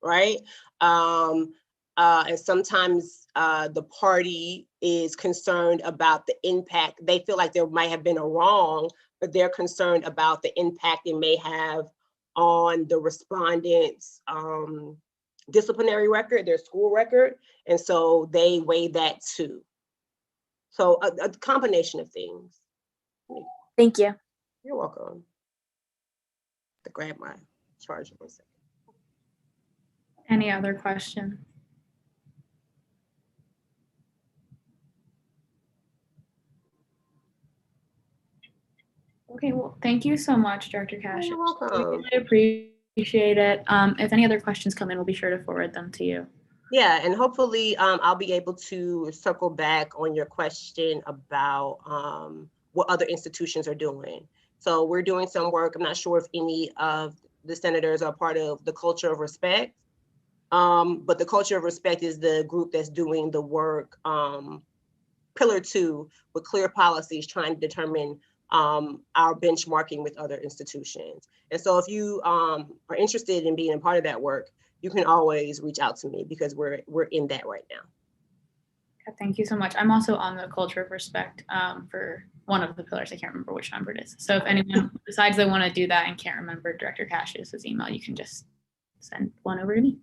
right? And sometimes the party is concerned about the impact. They feel like there might have been a wrong, but they're concerned about the impact it may have on the respondent's disciplinary record, their school record. And so they weigh that too. So a combination of things. Thank you. You're welcome. To grab my charger 1 second. Any other question? Okay, well, thank you so much, Director Cash. You're welcome. We really appreciate it. If any other questions come in, we'll be sure to forward them to you. Yeah, and hopefully I'll be able to circle back on your question about what other institutions are doing. So we're doing some work. I'm not sure if any of the senators are part of the Culture of Respect, but the Culture of Respect is the group that's doing the work, Pillar 2, with clear policies trying to determine our benchmarking with other institutions. And so if you are interested in being a part of that work, you can always reach out to me because we're in that right now. Thank you so much. I'm also on the culture of respect for one of the pillars. I can't remember which number it is. So if anyone decides they want to do that and can't remember Director Cassius's email, you can just send one over to me.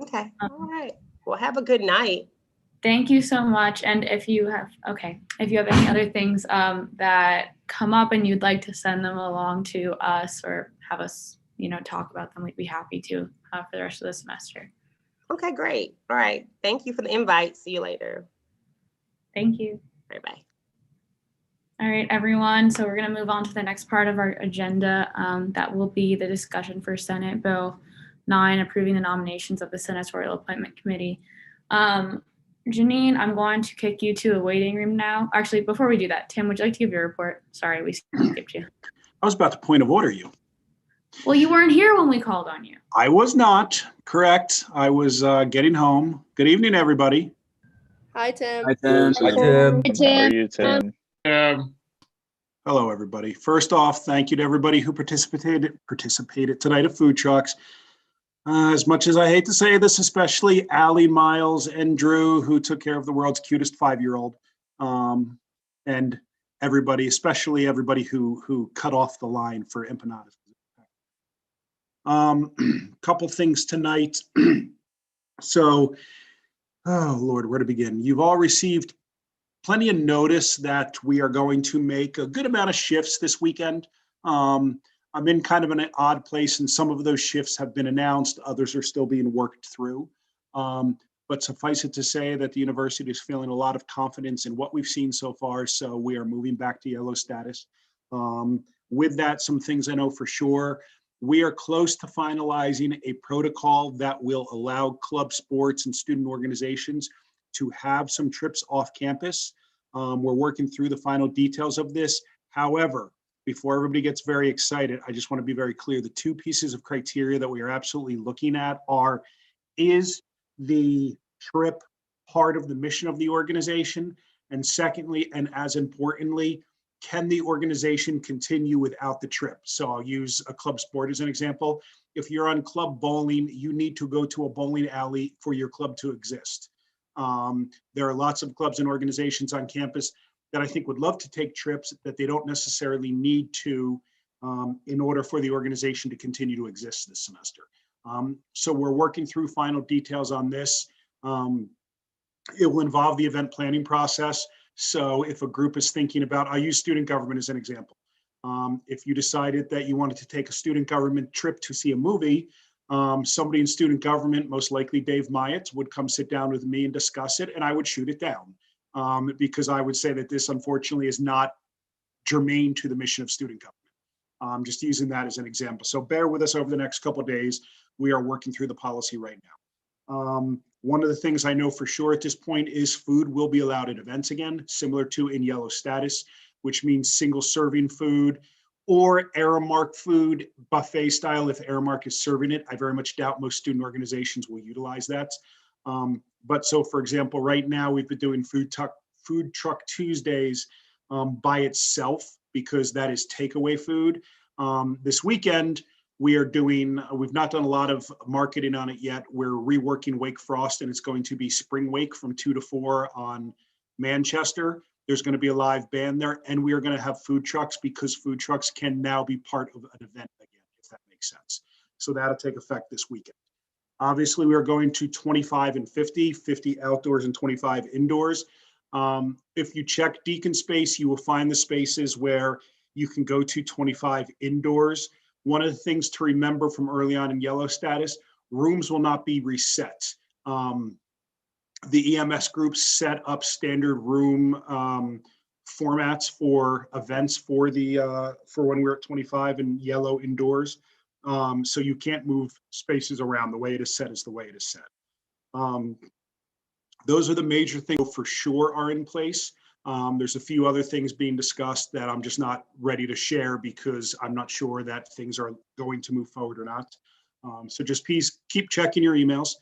Okay. All right. Well, have a good night. Thank you so much. And if you have any other things that come up and you'd like to send them along to us or have us, talk about them, we'd be happy to for the rest of the semester. Okay, great. All right. Thank you for the invite. See you later. Thank you. Bye-bye. All right, everyone. So we're going to move on to the next part of our agenda. That will be the discussion for Senate Bill 9, approving the nominations of the Senatorial Appointment Committee. Janine, I'm going to kick you to a waiting room now. Actually, before we do that, Tim, would you like to give your report? Sorry, we skipped you. I was about to point of order you. Well, you weren't here when we called on you. I was not, correct. I was getting home. Good evening, everybody. Hi, Tim. Hi, Tim. Hi, Tim. How are you, Tim? Hello, everybody. First off, thank you to everybody who participated tonight at Food Trucks. As much as I hate to say this, especially Allie, Miles, and Drew, who took care of the world's cutest 5-year-old, and everybody, especially everybody who cut off the line for empanadas. Couple things tonight. So, oh Lord, where to begin? You've all received plenty of notice that we are going to make a good amount of shifts this weekend. I'm in kind of an odd place, and some of those shifts have been announced. Others are still being worked through. But suffice it to say that the university is feeling a lot of confidence in what we've seen so far. So we are moving back to yellow status. With that, some things I know for sure. We are close to finalizing a protocol that will allow club sports and student organizations to have some trips off campus. We're working through the final details of this. However, before everybody gets very excited, I just want to be very clear. The two pieces of criteria that we are absolutely looking at are, is the trip part of the mission of the organization? And secondly, and as importantly, can the organization continue without the trip? So I'll use a club sport as an example. If you're on club bowling, you need to go to a bowling alley for your club to exist. There are lots of clubs and organizations on campus that I think would love to take trips that they don't necessarily need to in order for the organization to continue to exist this semester. So we're working through final details on this. It will involve the event planning process. So if a group is thinking about, I'll use student government as an example. If you decided that you wanted to take a student government trip to see a movie, somebody in student government, most likely Dave Myatt, would come sit down with me and discuss it, and I would shoot it down because I would say that this unfortunately is not germane to the mission of student government. Just using that as an example. So bear with us over the next couple of days. We are working through the policy right now. One of the things I know for sure at this point is food will be allowed at events again, similar to in yellow status, which means single serving food or Aramark food, buffet style if Aramark is serving it. I very much doubt most student organizations will utilize that. But so for example, right now we've been doing food truck Tuesdays by itself because that is takeaway food. This weekend, we've not done a lot of marketing on it yet. We're reworking Wake Frost, and it's going to be Spring Wake from 2 to 4 on Manchester. There's going to be a live band there, and we are going to have food trucks because food trucks can now be part of an event again, if that makes sense. So that'll take effect this weekend. Obviously, we are going to 25 and 50 outdoors and 25 indoors. If you check Deacon Space, you will find the spaces where you can go to 25 indoors. One of the things to remember from early on in yellow status, rooms will not be reset. The EMS group set up standard room formats for events for when we're at 25 and yellow indoors. So you can't move spaces around. The way it is set is the way it is set. Those are the major things for sure are in place. There's a few other things being discussed that I'm just not ready to share because I'm not sure that things are going to move forward or not. So just please keep checking your emails.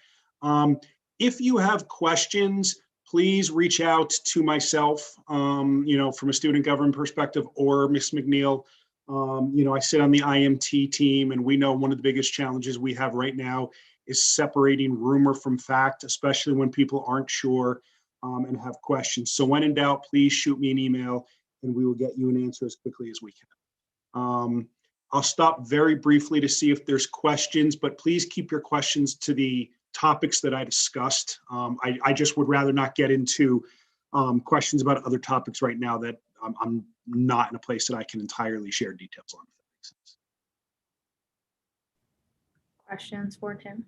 If you have questions, please reach out to myself, from a student government perspective, or Ms. McNeil. I sit on the IMT team, and we know one of the biggest challenges we have right now is separating rumor from fact, especially when people aren't sure and have questions. So when in doubt, please shoot me an email and we will get you an answer as quickly as we can. I'll stop very briefly to see if there's questions, but please keep your questions to the topics that I discussed. I just would rather not get into questions about other topics right now that I'm not in a place that I can entirely share details on. Questions for Tim?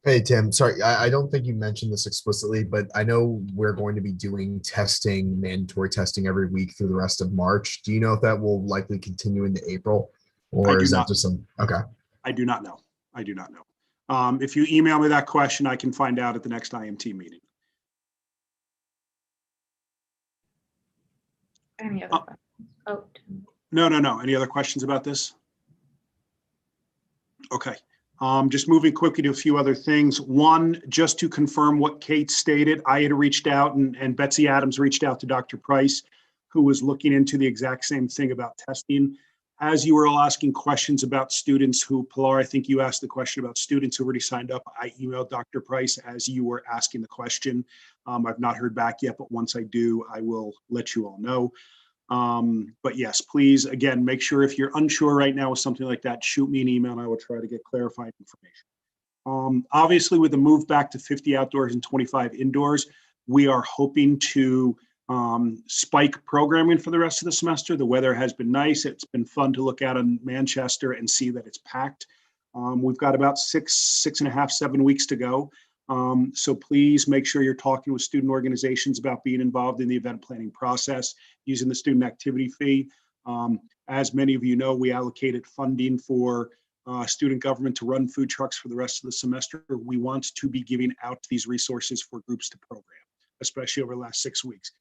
Hey, Tim, sorry, I don't think you mentioned this explicitly, but I know we're going to be doing testing, mandatory testing every week through the rest of March. Do you know if that will likely continue into April? Or is that just some, okay. I do not know. I do not know. If you email me that question, I can find out at the next IMT meeting. Any other questions? Oh, Tim. No. Any other questions about this? Okay. Just moving quickly to a few other things. One, just to confirm what Kate stated, I had reached out and Betsy Adams reached out to Dr. Price, who was looking into the exact same thing about testing. As you were all asking questions about students who, Pilar, I think you asked the question about students who already signed up. I emailed Dr. Price as you were asking the question. I've not heard back yet, but once I do, I will let you all know. But yes, please, again, make sure if you're unsure right now with something like that, shoot me an email and I will try to get clarified information. Obviously, with the move back to 50 outdoors and 25 indoors, we are hoping to spike programming for the rest of the semester. The weather has been nice. It's been fun to look out in Manchester and see that it's packed. We've got about 6.5, 7 weeks to go. So please make sure you're talking with student organizations about being involved in the event planning process, using the student activity fee. As many of you know, we allocated funding for student government to run food trucks for the rest of the semester. We want to be giving out these resources for groups to program, especially over the last 6 weeks.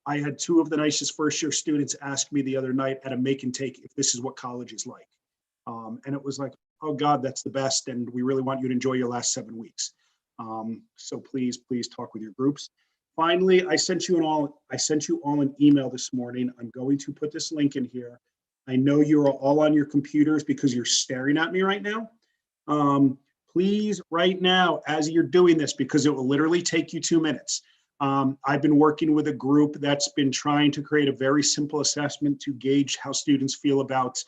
I had 2 of the nicest first year students ask me the other night at a make and take if this is what college is like. And it was like, oh God, that's the best. And we really want you to enjoy your last 7 weeks. So please talk with your groups. Finally, I sent you all an email this morning. I'm going to put this link in here. I know you're all on your computers because you're staring at me right now. Please, right now, as you're doing this, because it will literally take you 2 minutes. I've been working with a group that's been trying to create a very simple assessment to gauge how students feel about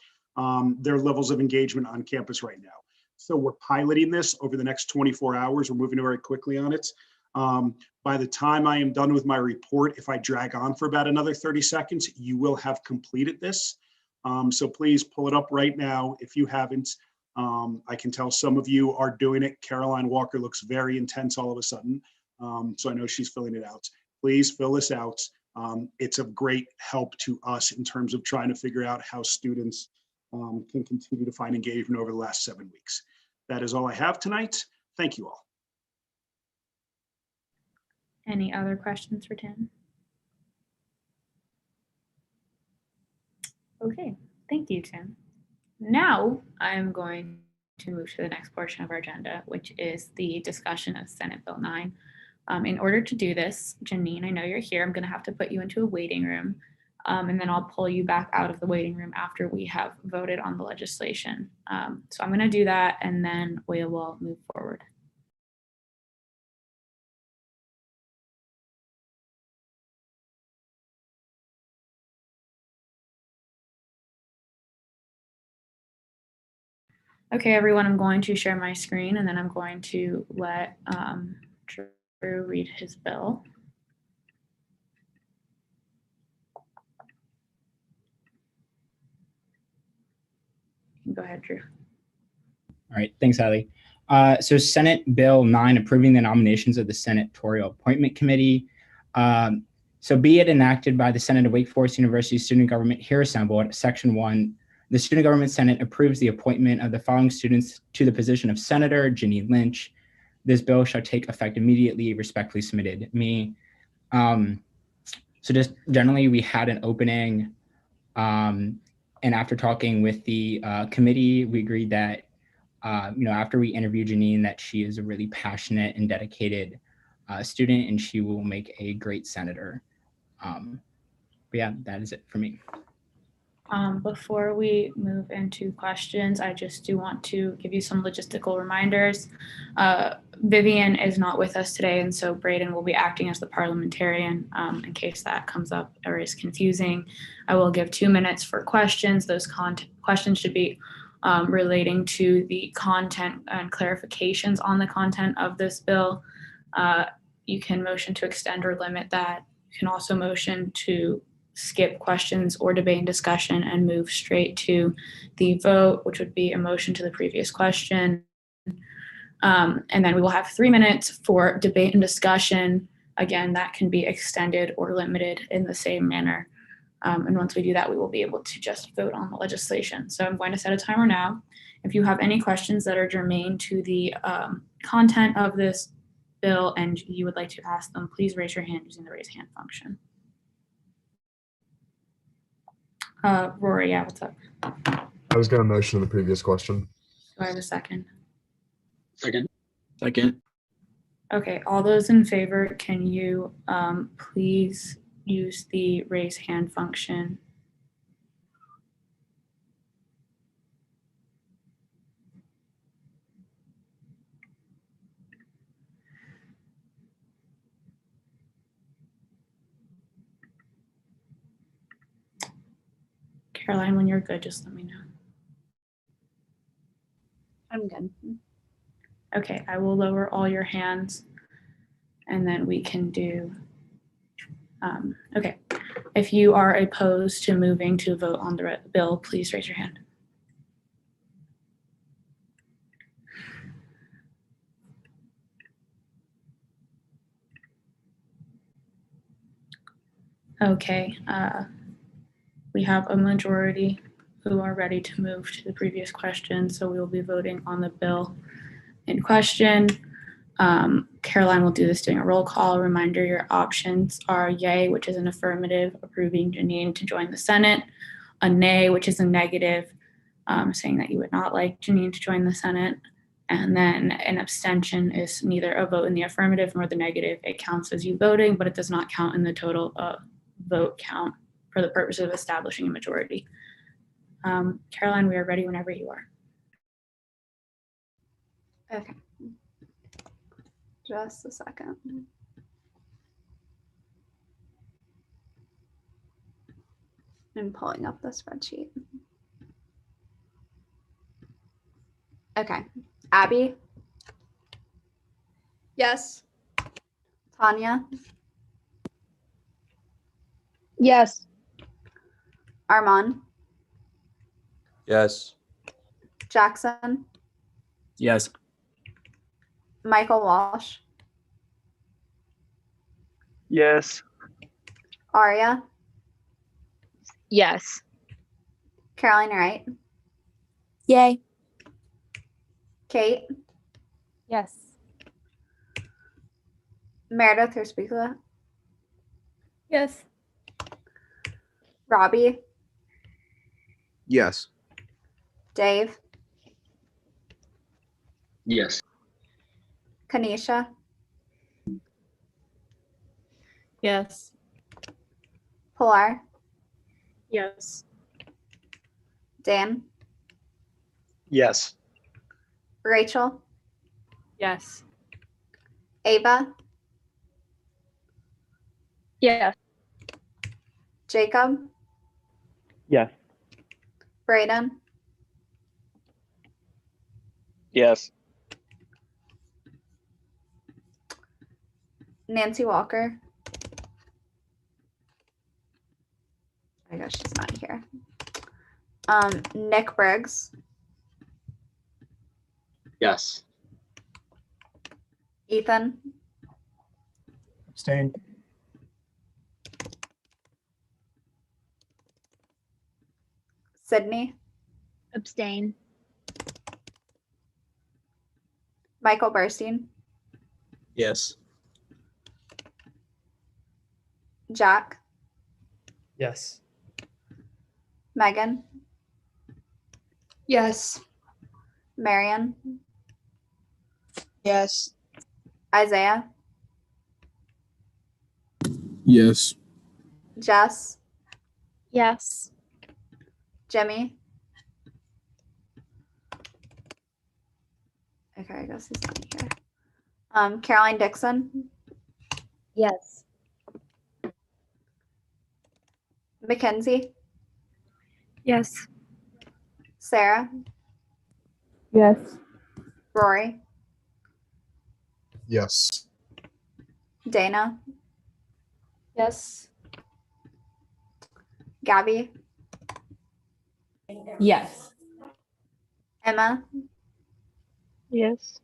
their levels of engagement on campus right now. So we're piloting this over the next 24 hours. We're moving very quickly on it. By the time I am done with my report, if I drag on for about another 30 seconds, you will have completed this. So please pull it up right now if you haven't. I can tell some of you are doing it. Caroline Walker looks very intense all of a sudden. So I know she's filling it out. Please fill this out. It's of great help to us in terms of trying to figure out how students can continue to find engagement over the last 7 weeks. That is all I have tonight. Thank you all. Any other questions for Tim? Okay, thank you, Tim. Now I'm going to move to the next portion of our agenda, which is the discussion of Senate Bill 9. In order to do this, Janine, I know you're here. I'm going to have to put you into a waiting room, and then I'll pull you back out of the waiting room after we have voted on the legislation. So I'm going to do that, and then we will move forward. Okay, everyone, I'm going to share my screen, and then I'm going to let Drew read his bill. Go ahead, Drew. All right, thanks, Ali. So Senate Bill 9, approving the nominations of the Senatorial Appointment Committee. So be it enacted by the Senate of Wake Forest University Student Government here assembled, Section 1, the Student Government Senate approves the appointment of the following students to the position of Senator Janine Lynch. This bill shall take effect immediately, respectfully submitted. Me. So just generally, we had an opening, and after talking with the committee, we agreed that, after we interviewed Janine, that she is a really passionate and dedicated student, and she will make a great senator. But yeah, that is it for me. Before we move into questions, I just do want to give you some logistical reminders. Vivian is not with us today, and so Braden will be acting as the parliamentarian in case that comes up or is confusing. I will give 2 minutes for questions. Those questions should be relating to the content and clarifications on the content of this bill. You can motion to extend or limit that. You can also motion to skip questions or debate and discussion and move straight to the vote, which would be a motion to the previous question. And then we will have 3 minutes for debate and discussion. Again, that can be extended or limited in the same manner. And once we do that, we will be able to just vote on the legislation. So I'm going to set a timer now. If you have any questions that are germane to the content of this bill and you would like to ask them, please raise your hand using the raise hand function. Rory, yeah, what's up? I was going to motion on the previous question. Do I have a second? Second. Second. Okay, all those in favor, can you please use the raise hand function? Caroline, when you're good, just let me know. I'm good. Okay, I will lower all your hands and then we can do, okay. If you are opposed to moving to vote on the bill, please raise your hand. Okay, we have a majority who are ready to move to the previous question, so we will be voting on the bill in question. Caroline will do this during a roll call. Reminder, your options are yay, which is an affirmative, approving Janine to join the Senate, a nay, which is a negative, saying that you would not like Janine to join the Senate, and then an abstention is neither a vote in the affirmative nor the negative. It counts as you voting, but it does not count in the total vote count for the purpose of establishing a majority. Caroline, we are ready whenever you are. Okay. Just a second. I'm pulling up the spreadsheet. Okay. Abby? Yes. Tanya? Yes. Armand? Yes. Jackson? Yes. Michael Walsh? Yes. Aria? Yes. Caroline Wright? Yay. Kate? Yes. Meredith Urspikula? Yes. Robbie? Yes. Dave? Yes. Kanisha? Yes. Pilar? Yes. Dan? Yes. Rachel? Yes. Ava? Yes. Jacob? Yes. Braden? Yes. Nancy Walker? I guess she's not here. Nick Briggs? Yes. Ethan? Abstain. Sydney? Abstain. Michael Burstein? Yes. Jack? Yes. Megan? Yes. Marion? Yes. Isaiah? Yes. Jess? Yes. Jimmy? Okay, I guess he's not here. Caroline Dixon? Yes. Mackenzie? Yes. Sarah? Yes. Rory? Yes. Dana? Yes. Gabby? Yes. Emma? Yes.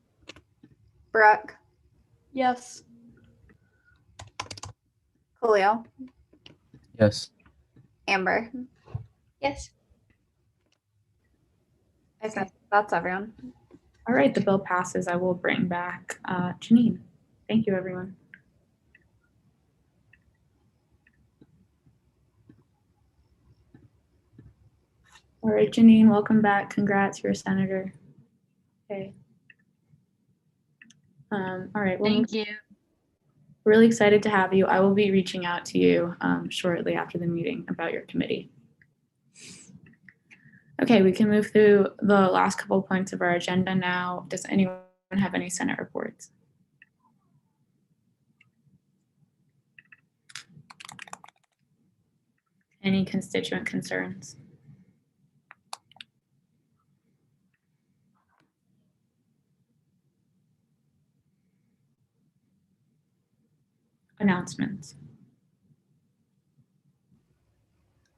Brooke? Yes. Khalil? Yes. Amber? Yes. Okay, that's everyone. All right, the bill passes. I will bring back Janine. Thank you, everyone. All right, Janine, welcome back. Congrats, you're a senator. Okay. All right. Well, Thank you. really excited to have you. I will be reaching out to you shortly after the meeting about your committee. Okay, we can move through the last couple of points of our agenda now. Does anyone have any Senate reports? Any constituent concerns? Announcements.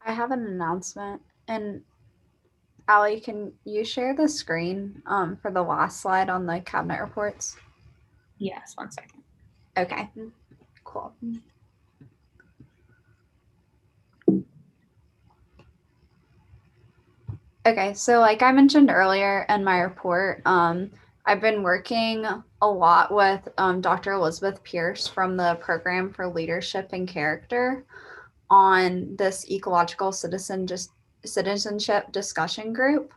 I have an announcement, and Allie, can you share the screen for the last slide on the cabinet reports? Yes, 1 second. Okay, cool. Okay, so like I mentioned earlier in my report, I've been working a lot with Dr. Elizabeth Pierce from the Program for Leadership and Character on this ecological citizenship discussion group.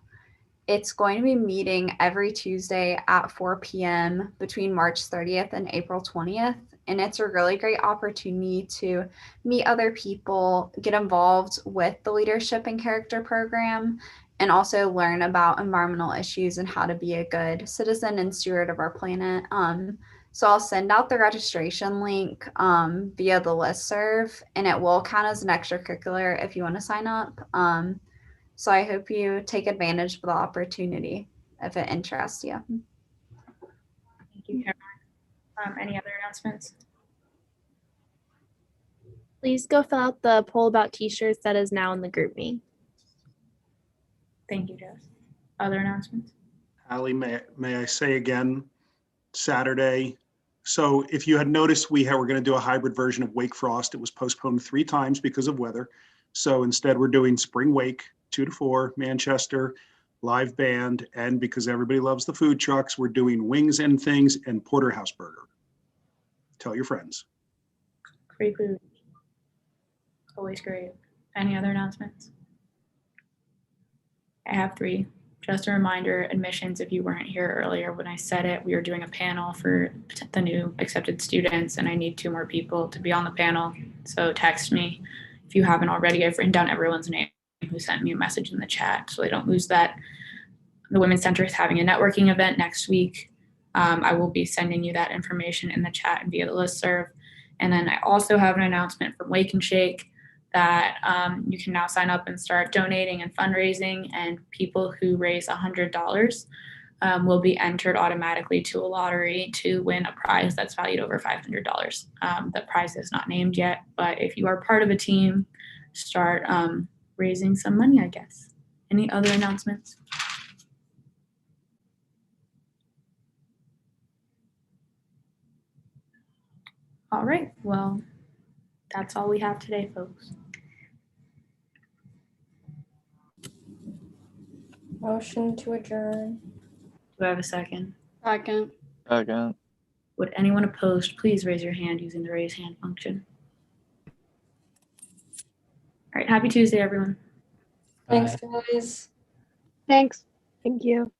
It's going to be meeting every Tuesday at 4 p.m. between March 30th and April 20th. And it's a really great opportunity to meet other people, get involved with the Leadership and Character program, and also learn about environmental issues and how to be a good citizen and steward of our planet. So I'll send out the registration link via the listserv, and it will count as an extracurricular if you want to sign up. So I hope you take advantage of the opportunity if it interests you. Thank you, Caroline. Any other announcements? Please go fill out the poll about t-shirts that is now in the group me. Thank you, Jess. Other announcements? Allie, may I say again, Saturday. So if you had noticed, we're going to do a hybrid version of Wake Frost. It was postponed 3 times because of weather. So instead we're doing Spring Wake, 2 to 4, Manchester, live band. And because everybody loves the food trucks, we're doing Wings and Things and Porterhouse Burger. Tell your friends. Free food. Always great. Any other announcements? I have 3. Just a reminder, admissions, if you weren't here earlier when I said it, we are doing a panel for the new accepted students, and I need 2 more people to be on the panel. So text me if you haven't already. I've written down everyone's name who sent me a message in the chat so I don't lose that. The Women's Center is having a networking event next week. I will be sending you that information in the chat and via the listserv. And then I also have an announcement from Wake and Shake that you can now sign up and start donating and fundraising, and people who raise $100 will be entered automatically to a lottery to win a prize that's valued over $500. The prize is not named yet, but if you are part of a team, start raising some money, I guess. Any other announcements? All right, well, that's all we have today, folks. Motion to adjourn. Do I have a second? Second. Second. Would anyone opposed please raise your hand using the raise hand function? All right, happy Tuesday, everyone. Thanks, guys. Thanks. Thank you.